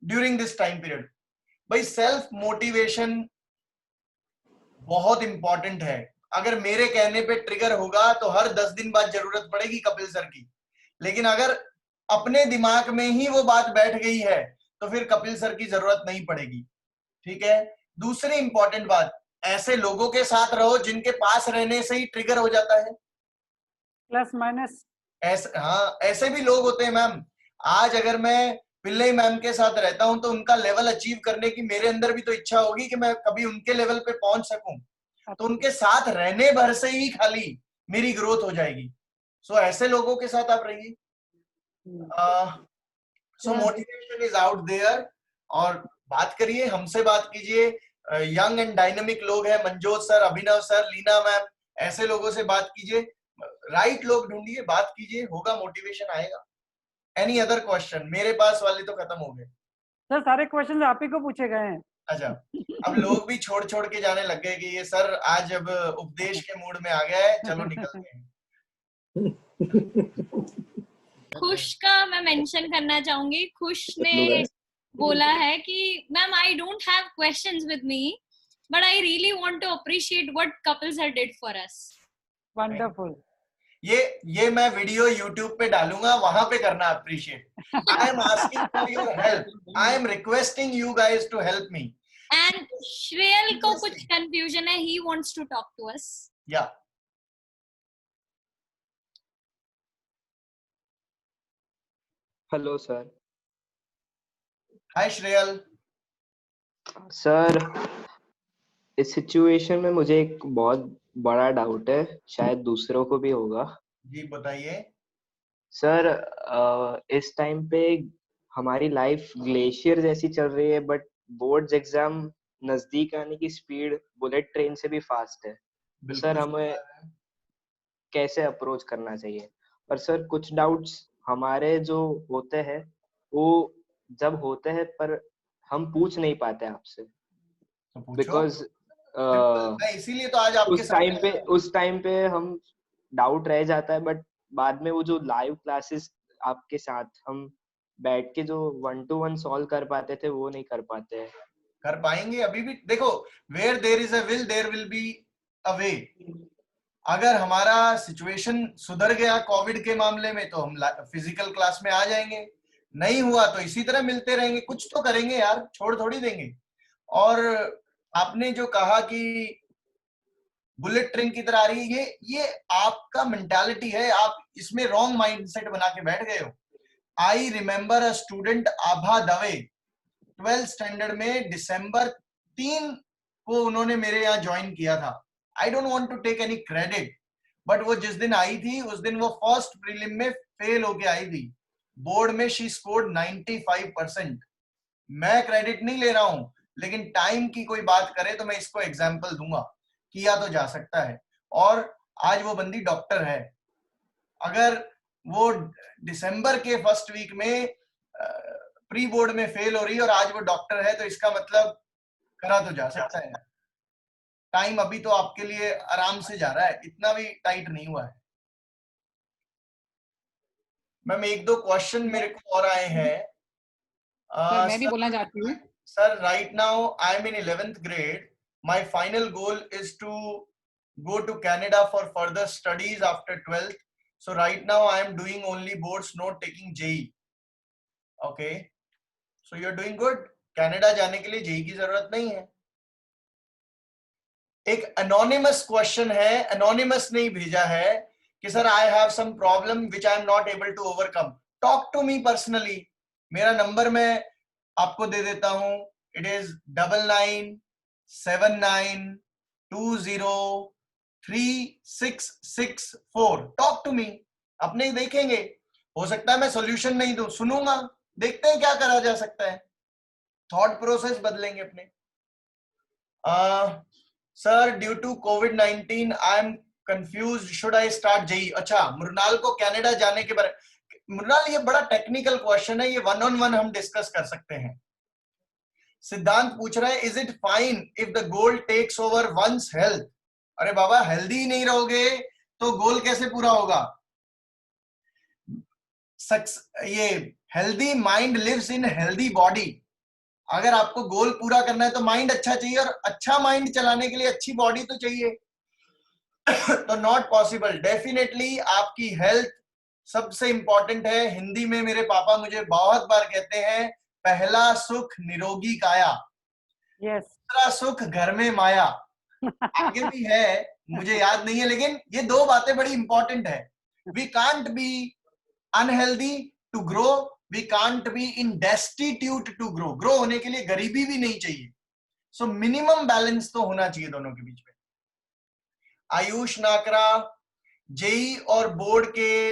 During this time period, भाई self motivation बहुत इंपॉर्टेंट है. अगर मेरे कहने पे ट्रिगर होगा तो हर 10 दिन बाद जरूरत पड़ेगी कपिल सर की, लेकिन अगर अपने दिमाग में ही वो बात बैठ गई है तो फिर कपिल सर की जरूरत नहीं पड़ेगी. ठीक है. दूसरी इंपॉर्टेंट बात, ऐसे लोगों के साथ रहो जिनके पास रहने से ही ट्रिगर हो जाता है. प्लस माइनस ऐसे भी लोग होते हैं मैम. आज अगर मैं पिल्लई मैम के साथ रहता हूं तो उनका लेवल अचीव करने की मेरे अंदर भी तो इच्छा होगी कि मैं कभी उनके लेवल पे पहुंच सकूं. तो उनके साथ रहने भर से ही खाली मेरी ग्रोथ हो जाएगी. सो ऐसे लोगों के साथ आप रहिए. So motivation is out there. और बात करिए, हमसे बात कीजिए. यंग एंड डायनेमिक लोग हैं, मनजोत सर, अभिनव सर, लीना मैम, ऐसे लोगों से बात कीजिए. राइट लोग ढूंढिए, बात कीजिए, होगा, मोटिवेशन आएगा. Any other question? मेरे पास वाले तो खत्म हो गए. सर सारे क्वेश्चन आप ही को पूछे गए हैं. अच्छा, अब लोग भी छोड़ छोड़ के जाने लग गए कि ये सर आज अब उपदेश के मूड में आ गया है, चलो निकलते हैं. खुश का मैं मेंशन करना चाहूंगी. खुश ने बोला है कि ma'am I don't have questions with me but I really want to appreciate what Kapil sir did for us. Wonderful. ये मैं वीडियो YouTube पे डालूंगा, वहां पे करना appreciate. I am asking for your help. I am requesting you guys to help me. And Shreyal को कुछ कंफ्यूजन है. He wants to talk to us. Yeah hello sir. Hi Shreyal. Sir इस सिचुएशन में मुझे एक बहुत बड़ा डाउट है, शायद दूसरों को भी होगा. जी बताइए. सर इस टाइम पे हमारी लाइफ ग्लेशियर जैसी चल रही है बट बोर्ड्स एग्जाम नजदीक आने की स्पीड बुलेट ट्रेन से भी फास्ट है. सर हमें कैसे अप्रोच करना चाहिए? पर सर कुछ डाउट्स हमारे जो होते हैं वो जब होते हैं पर हम पूछ नहीं पाते आपसे, बिकॉज इसीलिए तो आज आपके उस टाइम पे हम डाउट रह जाता है. बट बाद में वो जो लाइव क्लासेस आपके साथ हम बैठ के जो 1-to-1 सॉल्व कर पाते थे वो नहीं कर पाते हैं. कर पाएंगे अभी भी. देखो, where there is a will there will be a way. अगर हमारा सिचुएशन सुधर गया कोविड के मामले में तो हम फिजिकल क्लास में आ जाएंगे. नहीं हुआ तो इसी तरह मिलते रहेंगे. कुछ तो करेंगे यार, छोड़ थोड़ी देंगे. और आपने जो कहा कि बुलेट ट्रेन की तरह आ रही है, ये आपका मेंटालिटी है. आप इसमें रॉन्ग माइंडसेट बना के बैठ गए हो. I remember a student Abha Dave, 12th standard में दिसंबर 3 को उन्होंने मेरे यहाँ ज्वाइन किया था. I don't want to take any credit, but वो जिस दिन आई थी उस दिन वो फर्स्ट प्रीलिम में फेल होके आई थी. बोर्ड में शी स्कोर्ड 95%. मैं क्रेडिट नहीं ले रहा हूं, लेकिन टाइम की कोई बात करे तो मैं इसको एग्जाम्पल दूंगा. किया तो जा सकता है. और आज वो बंदी डॉक्टर है. अगर वो दिसंबर के फर्स्ट वीक में प्री बोर्ड में फेल हो रही है और आज वो डॉक्टर है, तो इसका मतलब करा तो जा सकता है. टाइम अभी तो आपके लिए आराम से जा रहा है, इतना भी टाइट नहीं हुआ है. मैम एक दो क्वेश्चन मेरे को और आए हैं. सर मैं भी बोलना चाहती हूँ. Sir right now I am in 11th grade. My final goal is to go to Canada for further studies after 12th. So right now I am doing only boards, not taking JEE. Okay. So you're doing good. Canada जाने के लिए JEE की जरूरत नहीं है. एक anonymous question है, anonymous ने भेजा है कि sir I have some problem which I am not able to overcome. Talk to me personally. मेरा नंबर मैं आपको दे देता हूं. It is 9979203664. Talk to me. अपने देखेंगे, हो सकता है मैं सॉल्यूशन नहीं दूं, सुनूंगा, देखते हैं क्या करा जा सकता है. थॉट प्रोसेस बदलेंगे अपने. Sir, due to COVID-19 I am confused, should I start JEE? अच्छा, मृणाल को कनाडा जाने के बारे, मृणाल ये बड़ा टेक्निकल क्वेश्चन है, ये 1-on-1 हम डिस्कस कर सकते हैं। सिद्धांत पूछ रहा है, is it fine if the goal takes over once health? अरे बाबा, हेल्दी ही नहीं रहोगे तो गोल कैसे पूरा होगा? ये healthy mind lives in healthy body. अगर आपको गोल पूरा करना है तो माइंड अच्छा चाहिए, और अच्छा माइंड चलाने के लिए अच्छी बॉडी तो चाहिए। तो नॉट पॉसिबल। डेफिनेटली आपकी हेल्थ सबसे इंपॉर्टेंट है। हिंदी में मेरे पापा मुझे बहुत बार कहते हैं, पहला सुख निरोगी काया, दूसरा सुख घर में माया। आगे भी है, मुझे याद नहीं है, लेकिन ये दो बातें बड़ी इंपॉर्टेंट है। We can't be unhealthy to grow, we can't be in destitute to grow. Grow होने के लिए गरीबी भी नहीं चाहिए। सो मिनिमम बैलेंस तो होना चाहिए दोनों के बीच में। आयुष नाकरा, जेई और बोर्ड के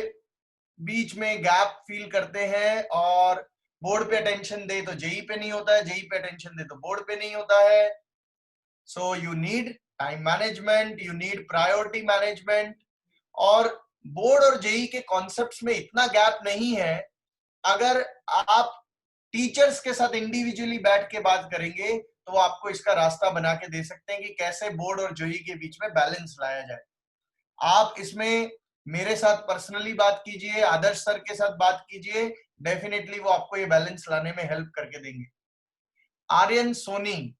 बीच में गैप फील करते हैं, और बोर्ड पे अटेंशन दे तो जेई पे नहीं होता है, जेई पे अटेंशन दे तो बोर्ड पे नहीं होता है। So you need time management, you need priority management, और बोर्ड और जेई के कॉन्सेप्ट्स में इतना गैप नहीं है। अगर आप टीचर्स के साथ इंडिविजुअली बैठ के बात करेंगे तो वो आपको इसका रास्ता बना के दे सकते हैं कि कैसे बोर्ड और जेई के बीच में बैलेंस लाया जाए। आप इसमें मेरे साथ पर्सनली बात कीजिए, आदर्श सर के साथ बात कीजिए, डेफिनेटली वो आपको ये बैलेंस लाने में हेल्प करके देंगे। Aryan Soni,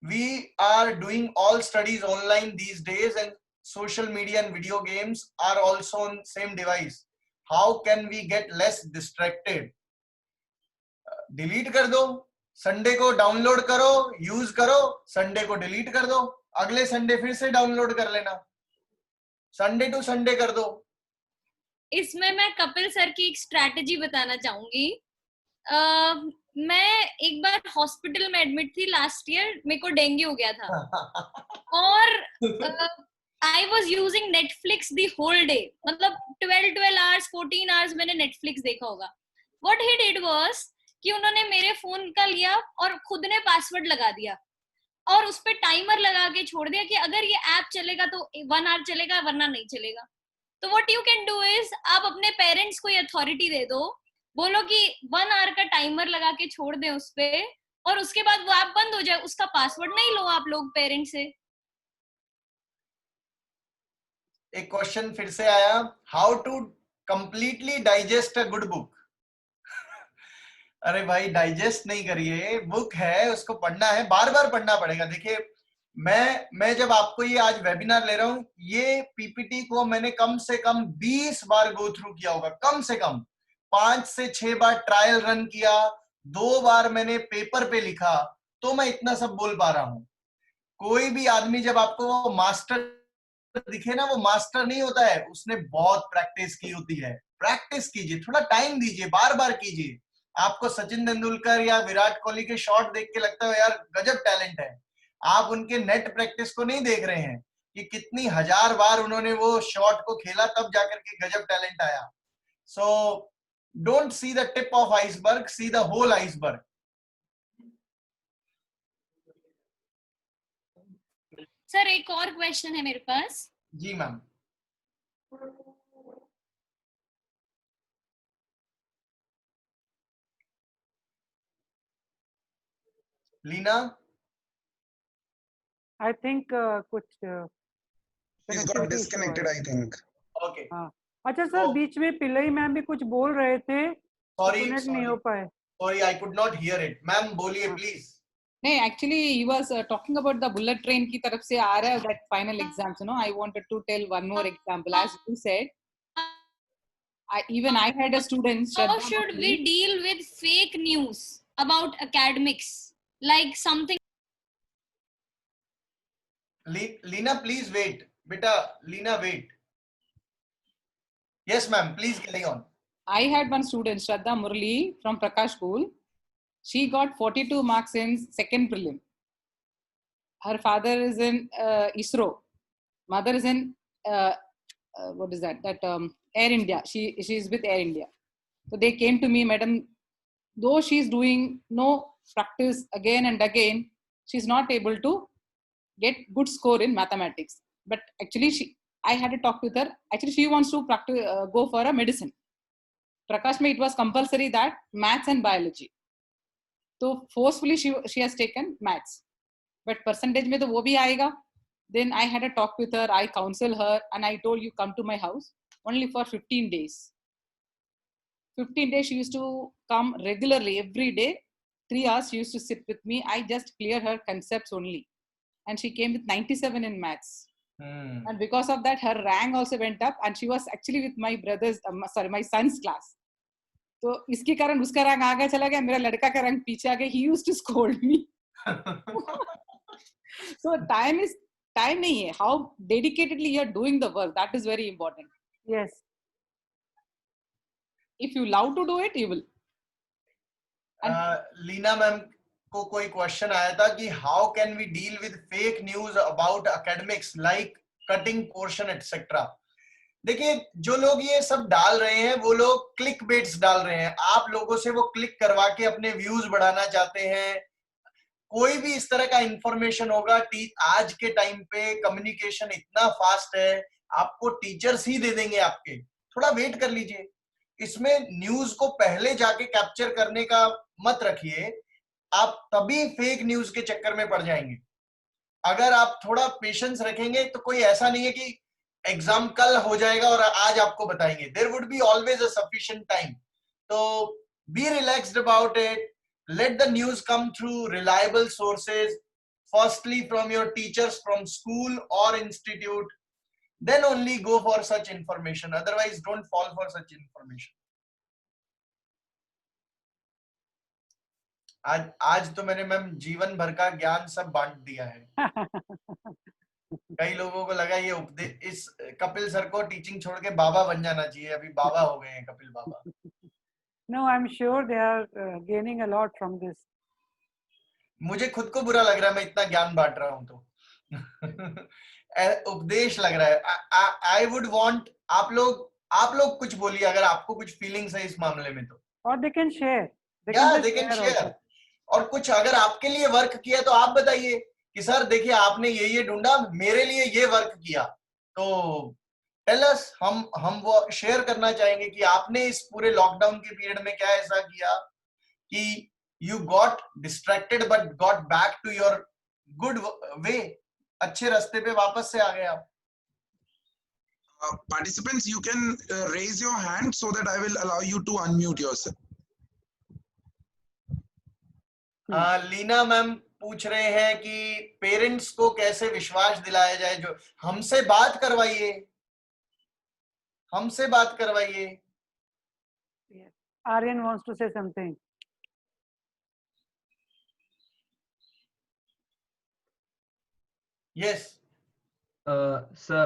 we are doing all studies online these days, and social media and video games are also on same device. How can we get less distracted? Delete कर दो, संडे को डाउनलोड करो, यूज करो, संडे को डिलीट कर दो, अगले संडे फिर से डाउनलोड कर लेना, संडे टू संडे कर दो। इसमें मैं कपिल सर की एक स्ट्रैटेजी बताना चाहूंगी। मैं एक बार हॉस्पिटल में एडमिट थी लास्ट ईयर, मेरे को डेंगू हो गया था और I was using Netflix the whole day, मतलब 12 आवर्स 14 आवर्स मैंने नेटफ्लिक्स देखा होगा। व्हाट ही डिड वाज कि उन्होंने मेरे फोन का लिया और खुद ने पासवर्ड लगा दिया और उस पे टाइमर लगा के छोड़ दिया कि अगर ये ऐप चलेगा तो 1 आवर चलेगा, वरना नहीं चलेगा। तो what you can do is, आप अपने पेरेंट्स को ये अथॉरिटी दे दो, बोलो कि 1 आवर का टाइमर लगा के छोड़ दें उस पे, और उसके बाद वो ऐप बंद हो जाए, उसका पासवर्ड नहीं लो आप लोग पेरेंट्स से। एक क्वेश्चन फिर से आया, how to completely digest a good book? अरे भाई, डाइजेस्ट नहीं करिए, बुक है उसको पढ़ना है, बार बार पढ़ना पड़ेगा। देखिए, मैं जब आपको ये आज वेबिनार ले रहा हूं, ये पीपीटी को मैंने कम से कम 20 बार गो थ्रू किया होगा, कम से कम 5 से 6 बार ट्रायल रन किया, 2 बार मैंने पेपर पे लिखा, तो मैं इतना सब बोल पा रहा हूं। कोई भी आदमी जब आपको वो मास्टर दिखे ना, वो मास्टर नहीं होता है, उसने बहुत प्रैक्टिस की होती है। प्रैक्टिस कीजिए, थोड़ा टाइम दीजिए, बार बार कीजिए। आपको सचिन तेंदुलकर या विराट कोहली के शॉट देख के लगता है यार गजब टैलेंट है, आप उनके नेट प्रैक्टिस को नहीं देख रहे हैं कि कितनी हजार बार उन्होंने वो शॉट को खेला, तब जाकर के गजब टैलेंट आया। So don't see the tip of iceberg, see the whole iceberg. Sir एक और क्वेश्चन है मेरे पास। जी मैम। लीना, I think कुछ He's got disconnected, I think. Okay. हाँ, अच्छा सर, बीच में पिल्लई मैम भी कुछ बोल रहे थे, कनेक्ट नहीं हो पाए। Sorry, I could not here it. Ma'am बोलिए प्लीज। नहीं, actually he was talking about the bullet train की तरफ से आ रहा है that final exams, you know. I wanted to tell one more example. As you said, even I had a student. How should we deal with fake news about academics, like something? Leena, please wait. Beta, Leena, wait. Yes, ma'am. Please carry on. I had one student, Shraddha Murli from Prakash School. She got 42 marks in second prelim. Her father is in ISRO. Mother is in what is that? Air India. She is with Air India. So they came to me, madam. Though she is doing no practice again and again, she is not able to get good score in mathematics. But actually, I had to talk with her. Actually, she wants to go for a medicine. Prakash mein it was compulsory that maths and biology. So forcefully she has taken maths. But percentage mein to wo bhi aayega. Then I had a talk with her. I counsel her and I told you come to my house only for 15 days. 15 days she used to come regularly every day. 3 hours she used to sit with me. I just clear her concepts only. And she came with 97 in maths. And because of that, her rank also went up. And she was actually with my my son's class. So iski karan uska rank aaga chala gaya, mera ladka ka rank piche aa gaya. He used to scold me. So time nahi hai. How dedicatedly you are doing the work, that is very important. Yes. If you love to do it, you will. Leena ma'am को कोई क्वेश्चन आया था कि how can we deal with fake news about academics like cutting portion etcetera. देखिए, जो लोग ये सब डाल रहे हैं वो लोग क्लिक बेट्स डाल रहे हैं. आप लोगों से वो क्लिक करवा के अपने व्यूज बढ़ाना चाहते हैं. कोई भी इस तरह का इंफॉर्मेशन होगा, आज के टाइम पे कम्युनिकेशन इतना फास्ट है, आपको टीचर्स ही दे देंगे आपके. थोड़ा वेट कर लीजिए. इसमें न्यूज को पहले जाके कैप्चर करने का मत रखिए. आप तभी फेक न्यूज के चक्कर में पड़ जाएंगे. अगर आप थोड़ा पेशेंस रखेंगे तो कोई ऐसा नहीं है कि एग्जाम कल हो जाएगा और आज आपको बताएंगे. There would be always a sufficient time. तो be relaxed about it. Let the news come through reliable sources, firstly from your teachers from school or institute, then only go for such information. Otherwise, don't fall for such information. आज तो मैंने मैम जीवन भर का ज्ञान सब बांट दिया है. कई लोगों को लगा ये उपदेश, इस कपिल सर को टीचिंग छोड़ के बाबा बन जाना चाहिए. अभी बाबा हो गए हैं कपिल बाबा. No, I'm sure they are gaining a lot from this. मुझे खुद को बुरा लग रहा है, मैं इतना ज्ञान बांट रहा हूं तो. उपदेश लग रहा है. I would want आप लोग कुछ बोलिए अगर आपको कुछ फीलिंग्स है इस मामले में तो. Or they can share. They can share. और कुछ अगर आपके लिए वर्क किया तो आप बताइए कि सर देखिए आपने ये ढूंढा, मेरे लिए ये वर्क किया. तो टेल अस, हम वो शेयर करना चाहेंगे कि आपने इस पूरे लॉकडाउन के पीरियड में क्या ऐसा किया कि you got distracted but got back to your good way. अच्छे रास्ते पे वापस से आ गए आप. Participants, you can raise your hand so that I will allow you to unmute yourself. Leena ma'am पूछ रहे हैं कि पेरेंट्स को कैसे विश्वास दिलाया जाए. जो हमसे बात करवाइए. Aryan wants to say something. Yes. Sir,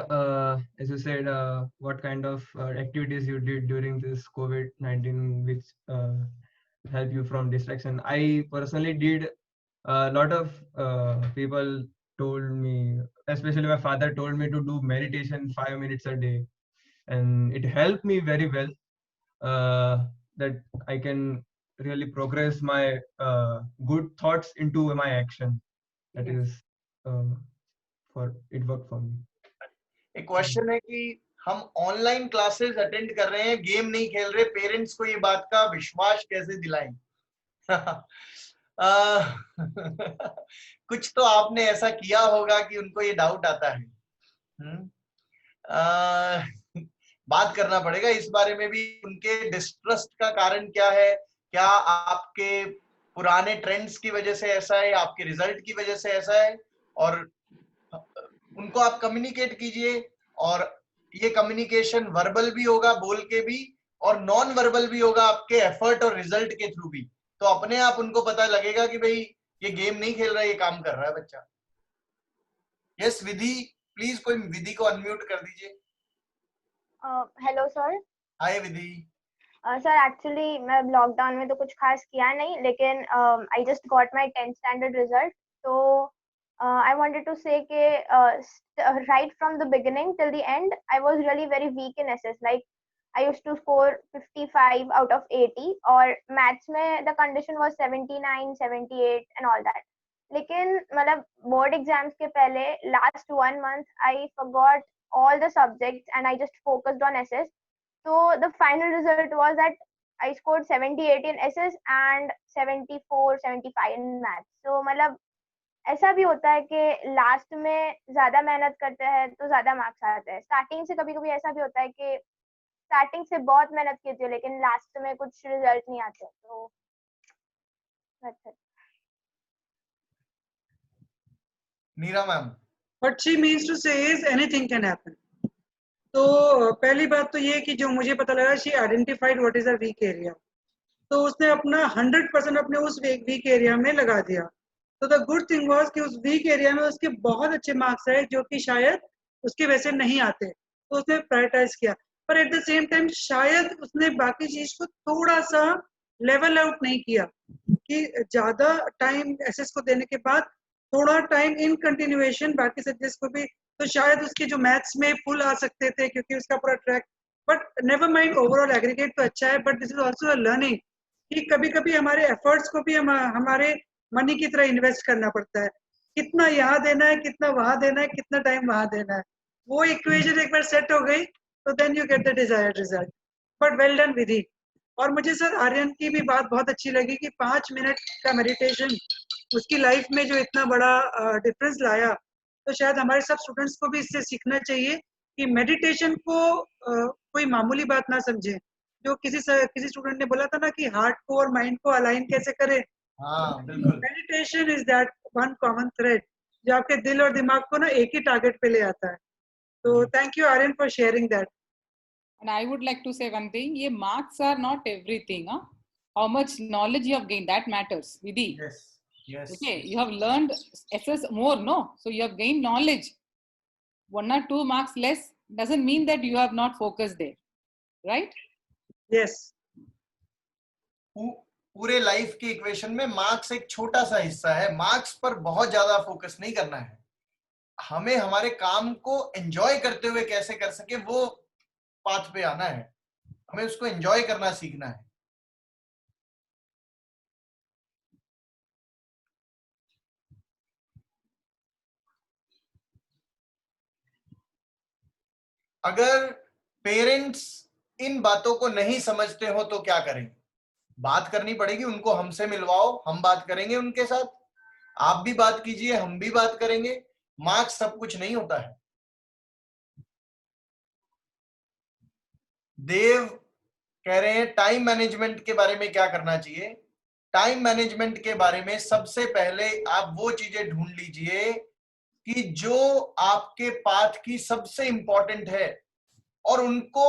as you said, what kind of activities you did during this COVID-19 which help you from distraction? I personally did. A lot of people told me, especially my father told me to do meditation 5 minutes a day, and it helped me very well, that I can really progress my good thoughts into my action. That is it worked for me. एक क्वेश्चन है कि हम ऑनलाइन क्लासेस अटेंड कर रहे हैं, गेम नहीं खेल रहे, पेरेंट्स को ये बात का विश्वास कैसे दिलाएं? कुछ तो आपने ऐसा किया होगा कि उनको ये डाउट आता है. बात करना पड़ेगा इस बारे में भी. उनके डिस्ट्रस्ट का कारण क्या है? क्या आपके पुराने ट्रेंड्स की वजह से ऐसा है, आपके रिजल्ट की वजह से ऐसा है? और उनको आप कम्युनिकेट कीजिए. और ये कम्युनिकेशन वर्बल भी होगा, बोल के भी, और नॉन वर्बल भी होगा आपके एफर्ट और रिजल्ट के थ्रू भी. तो अपने आप उनको पता लगेगा कि भाई ये गेम नहीं खेल रहा है, ये काम कर रहा है बच्चा. यस विधि, प्लीज कोई विधि को अनम्यूट कर दीजिए. Hello sir. Hi Vidhi. Sir actually मैं लॉकडाउन में तो कुछ खास किया नहीं, लेकिन I just got my 10th standard result. तो I wanted to say that right from the beginning till the end, I was really very weak in SS. Like I used to score 55 out of 80, or maths mein the condition was 79, 78 and all that. लेकिन मतलब बोर्ड एग्जाम्स के पहले last 1 month I forgot all the subjects and I just focused on SS. So the final result was that I scored 78 in SS and 74, 75 in maths. So मतलब ऐसा भी होता है कि लास्ट में ज्यादा मेहनत करते हैं तो ज्यादा मार्क्स आते हैं. स्टार्टिंग से कभी कभी ऐसा भी होता है कि स्टार्टिंग से बहुत मेहनत की थी लेकिन लास्ट में कुछ रिजल्ट नहीं आते. तो that's it. Neera ma'am. What she means to say is anything can happen. तो पहली बात तो ये कि जो मुझे पता लगा, she identified what is her weak area. तो उसने अपना 100% अपने उस वीक एरिया में लगा दिया. तो द गुड थिंग वाज कि उस वीक एरिया में उसके बहुत अच्छे मार्क्स आए जो कि शायद उसके वैसे नहीं आते, तो उसने प्रायोरिटाइज किया. पर एट द सेम टाइम शायद उसने बाकी चीज को थोड़ा सा लेवल आउट नहीं किया कि ज्यादा टाइम एसएस को देने के बाद थोड़ा टाइम इन कंटिन्यूएशन बाकी सब्जेक्ट्स को भी, तो शायद उसके जो मैथ्स में फुल आ सकते थे क्योंकि उसका पूरा track. But never mind, overall aggregate तो अच्छा है, but this is also a learning कि कभी कभी हमारे एफर्ट्स को भी हमारे मनी की तरह इन्वेस्ट करना पड़ता है. कितना यहाँ देना है, कितना वहां देना है, कितना टाइम वहां देना है, वो इक्वेशन एक बार सेट हो गई तो then you get the desired result. But well done Vidhi. और मुझे सर आर्यन की भी बात बहुत अच्छी लगी कि 5 मिनट का मेडिटेशन उसकी लाइफ में जो इतना बड़ा डिफरेंस लाया. तो शायद हमारे सब स्टूडेंट्स को भी इससे सीखना चाहिए कि मेडिटेशन को कोई मामूली बात ना समझे. जो किसी स्टूडेंट ने बोला था ना कि हार्ट को और माइंड को अलाइन कैसे करें. हाँ बिल्कुल. Meditation is that one common thread जो आपके दिल और दिमाग को ना एक ही टारगेट पे ले आता है. तो thank you Aryan for sharing that. And I would like to say one thing, ye marks are not everything. How much knowledge you have gained, that matters, Vidhi. Yes. Yes. Okay, you have learned SS more, no? So you have gained knowledge. 1 or 2 marks less doesn't mean that you have not focused there, right? Yes. पूरे लाइफ की इक्वेशन में मार्क्स एक छोटा सा हिस्सा है. मार्क्स पर बहुत ज्यादा फोकस नहीं करना है. हमें हमारे काम को एंजॉय करते हुए कैसे कर सके वो पाथ पे आना है. हमें उसको एंजॉय करना सीखना है. अगर पेरेंट्स इन बातों को नहीं समझते हो तो क्या करें? बात करनी पड़ेगी. उनको हमसे मिलवाओ, हम बात करेंगे उनके साथ. आप भी बात कीजिए, हम भी बात करेंगे. मार्क्स सब कुछ नहीं होता है. देव कह रहे हैं टाइम मैनेजमेंट के बारे में क्या करना चाहिए. टाइम मैनेजमेंट के बारे में सबसे पहले आप वो चीजें ढूंढ लीजिए कि जो आपके पाथ की सबसे इंपॉर्टेंट है और उनको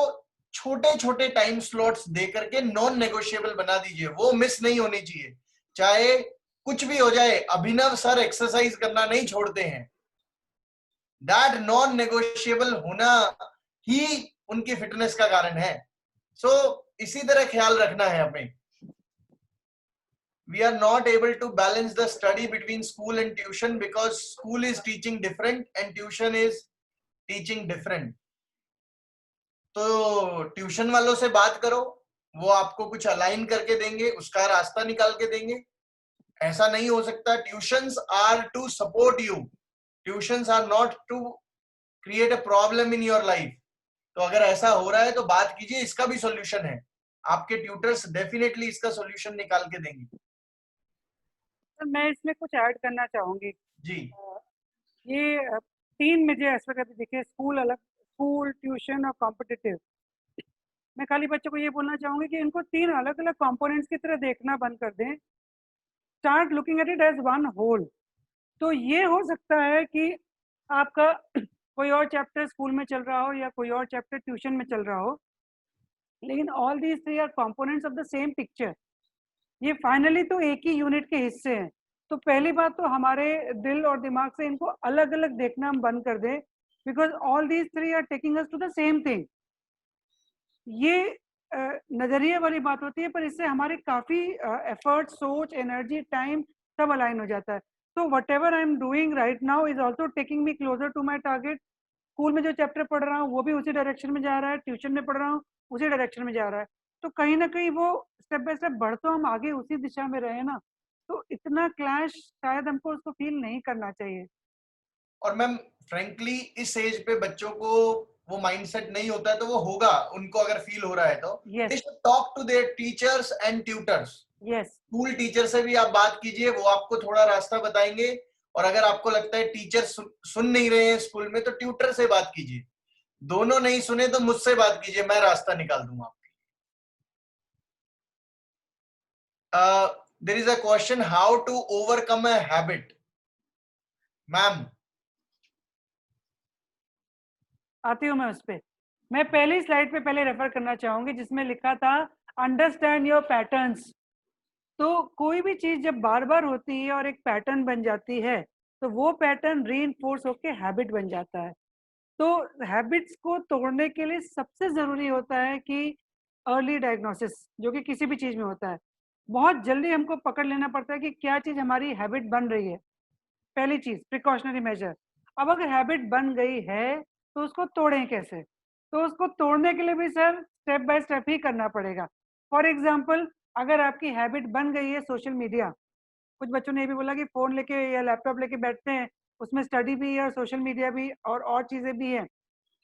छोटे छोटे टाइम स्लॉट्स दे करके नॉन नेगोशिएबल बना दीजिए. वो मिस नहीं होनी चाहिए, चाहे कुछ भी हो जाए. अभिनव सर एक्सरसाइज करना नहीं छोड़ते हैं. दैट नॉन नेगोशिएबल होना ही उनकी फिटनेस का कारण है. सो इसी तरह ख्याल रखना है हमें. We are not able to balance the study between school and tuition because school is teaching different and tuition is teaching different. तो ट्यूशन वालों से बात करो, वो आपको कुछ अलाइन करके देंगे, उसका रास्ता निकाल के देंगे. ऐसा नहीं हो सकता. Tuitions are to support you. Tuitions are not to create a problem in your life. तो अगर ऐसा हो रहा है तो बात कीजिए. इसका भी सॉल्यूशन है. आपके ट्यूटर्स डेफिनेटली इसका सॉल्यूशन निकाल के देंगे. तो मैं इसमें कुछ ऐड करना चाहूंगी जी. ये 3 मुझे एस्पेक्ट दिखे. स्कूल अलग, स्कूल, ट्यूशन और कॉम्पिटिटिव. मैं खाली बच्चों को ये बोलना चाहूंगी कि इनको 3 अलग अलग कंपोनेंट्स की तरह देखना बंद कर दें. Start looking at it as one whole. तो ये हो सकता है कि आपका कोई और चैप्टर स्कूल में चल रहा हो या कोई और चैप्टर ट्यूशन में चल रहा हो, लेकिन all these 3 are components of the same picture. ये फाइनली तो एक ही यूनिट के हिस्से हैं. तो पहली बात तो हमारे दिल और दिमाग से इनको अलग अलग देखना हम बंद कर दें, because all these 3 are taking us to the same thing. ये नजरिए वाली बात होती है, पर इससे हमारे काफी एफर्ट, सोच, एनर्जी, टाइम सब अलाइन हो जाता है. तो whatever I am doing right now is also taking me closer to my target. School में जो चैप्टर पढ़ रहा हूँ वो भी उसी डायरेक्शन में जा रहा है, ट्यूशन में पढ़ रहा हूँ उसी डायरेक्शन में जा रहा है. तो कहीं ना कहीं वो स्टेप बाय स्टेप बढ़ तो हम आगे उसी दिशा में रहे ना. तो इतना क्लैश शायद हमको उसको फील नहीं करना चाहिए। और मैम फ्रेंकली इस एज पे बच्चों को वो माइंडसेट नहीं होता है, तो वो होगा, उनको अगर फील हो रहा है तो Yes. They should talk to their teachers and tutors. Yes. School teacher से भी आप बात कीजिए, वो आपको थोड़ा रास्ता बताएंगे। और अगर आपको लगता है टीचर सुन नहीं रहे हैं स्कूल में, तो ट्यूटर से बात कीजिए। दोनों नहीं सुने तो मुझसे बात कीजिए, मैं रास्ता निकाल दूंगा आपके। There is a question, how to overcome a habit. Ma'am आती हूँ मैं उस पे। मैं पहली स्लाइड पे पहले रेफर करना चाहूंगी जिसमें लिखा था अंडरस्टैंड योर पैटर्न्स। तो कोई भी चीज जब बार बार होती है और एक पैटर्न बन जाती है, तो वो पैटर्न रीइंफोर्स होके हैबिट बन जाता है। तो हैबिट्स को तोड़ने के लिए सबसे जरूरी होता है कि अर्ली डायग्नोसिस, जो कि किसी भी चीज में होता है। बहुत जल्दी हमको पकड़ लेना पड़ता है कि क्या चीज हमारी हैबिट बन रही है। पहली चीज प्रिकॉशनरी मेजर। अब अगर हैबिट बन गई है तो उसको तोड़ें कैसे? तो उसको तोड़ने के लिए भी सर स्टेप बाय स्टेप ही करना पड़ेगा। फॉर एग्जाम्पल, अगर आपकी हैबिट बन गई है सोशल मीडिया, कुछ बच्चों ने ये भी बोला कि फोन लेके या लैपटॉप लेके बैठते हैं, उसमें स्टडी भी है और सोशल मीडिया भी और चीजें भी हैं,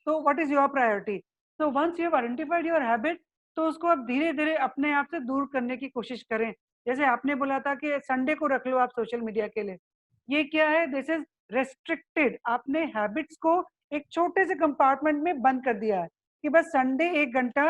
तो व्हाट इज योर प्रायोरिटी? तो once you have identified your habit, तो उसको आप धीरे धीरे अपने आप से दूर करने की कोशिश करें। जैसे आपने बोला था कि संडे को रख लो आप सोशल मीडिया के लिए, ये क्या है? This is restricted. आपने हैबिट्स को एक छोटे से कंपार्टमेंट में बंद कर दिया है कि बस संडे 1 घंटा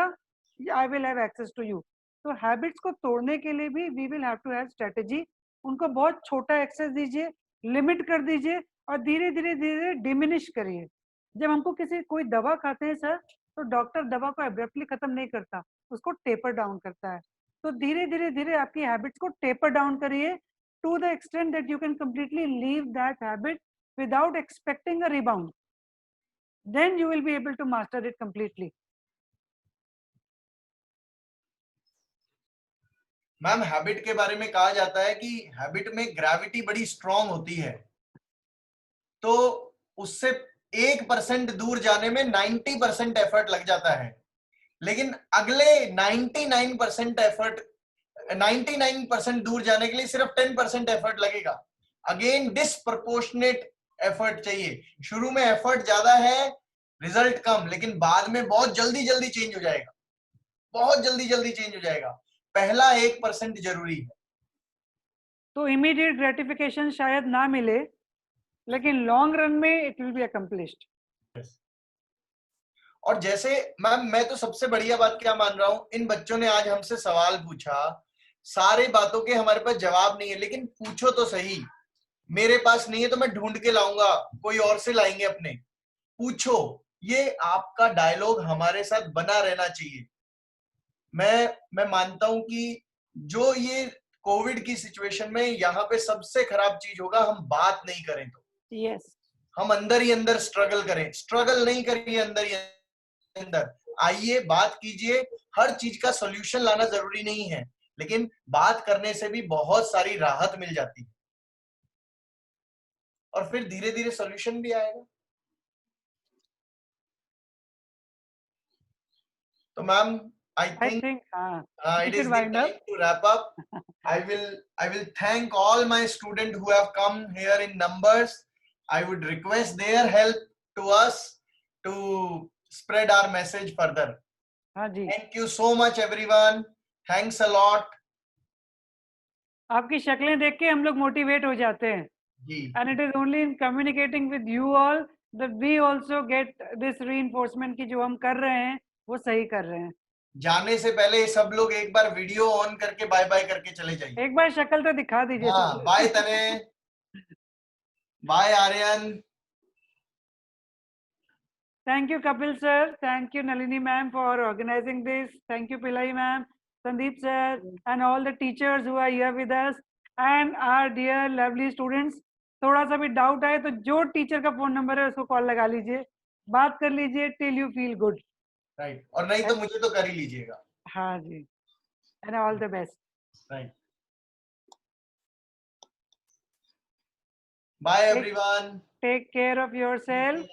I will have access to you. तो हैबिट्स को तोड़ने के लिए भी we will have to have strategy. उनको बहुत छोटा एक्सेस दीजिए, लिमिट कर दीजिए और धीरे धीरे धीरे डिमिनिश करिए। जब हमको कोई दवा खाते हैं सर, तो डॉक्टर दवा को एब्रप्टली खत्म नहीं करता, उसको टेपर डाउन करता है। तो धीरे धीरे धीरे आपकी हैबिट्स को टेपर डाउन करिए to the extent that you can completely leave that habit without expecting a rebound. Then you will be able to master it completely. Ma'am habit के बारे में कहा जाता है कि हैबिट में ग्रेविटी बड़ी स्ट्रांग होती है, तो उससे 1% दूर जाने में 90% एफर्ट लग जाता है, लेकिन अगले 99% एफर्ट 99% दूर जाने के लिए सिर्फ 10% एफर्ट लगेगा। अगेन डिसप्रपोर्शनेट एफर्ट चाहिए। शुरू में एफर्ट ज्यादा है, रिजल्ट कम, लेकिन बाद में बहुत जल्दी जल्दी चेंज हो जाएगा, बहुत जल्दी जल्दी चेंज हो जाएगा। पहला 1% जरूरी है। तो इमीडिएट ग्रेटिफिकेशन शायद ना मिले, लेकिन लॉन्ग रन में इट विल बी अकम्प्लिश्ड। और जैसे मैम, मैं तो सबसे बढ़िया बात क्या मान रहा हूं, इन बच्चों ने आज हमसे सवाल पूछा, सारे बातों के हमारे पास जवाब नहीं है, लेकिन पूछो तो सही। मेरे पास नहीं है तो मैं ढूंढ के लाऊंगा, कोई और से लाएंगे अपने। पूछो, ये आपका डायलॉग हमारे साथ बना रहना चाहिए। मैं मानता हूं कि जो ये कोविड की सिचुएशन में यहाँ पे सबसे खराब चीज होगा, हम बात नहीं करें तो। यस, हम अंदर ही अंदर स्ट्रगल करें, स्ट्रगल नहीं करिए, अंदर ही अंदर आइए, बात कीजिए। हर चीज का सॉल्यूशन लाना जरूरी नहीं है, लेकिन बात करने से भी बहुत सारी राहत मिल जाती है और फिर धीरे धीरे सॉल्यूशन भी आएगा। तो ma'am, I think it is the time to wrap up. I will thank all my students who have come here in numbers. I would request their help to us to spread our message further. Thank you so much everyone. Thanks a lot. आपकी शक्लें देख के हम लोग मोटिवेट हो जाते हैं। And it is only in communicating with you all that we also get this reinforcement कि जो हम कर रहे हैं वो सही कर रहे हैं। जाने से पहले सब लोग एक बार वीडियो ऑन करके बाय बाय करके चले जाइए। एक बार शक्ल तो दिखा दीजिए। हाँ, bye Tanay, bye Aryan. Thank you Kapil sir, thank you Nalini ma'am for organizing this, thank you Pillai ma'am, Sandeep sir and all the teachers who are here with us and our dear lovely students. थोड़ा सा भी डाउट आए तो जो टीचर का फोन नंबर है उसको कॉल लगा लीजिए, बात कर लीजिए till you feel good. Right, और नहीं तो मुझे तो कर ही लीजिएगा। हाँ जी, and all the best. Right, bye everyone. Take care of yourself.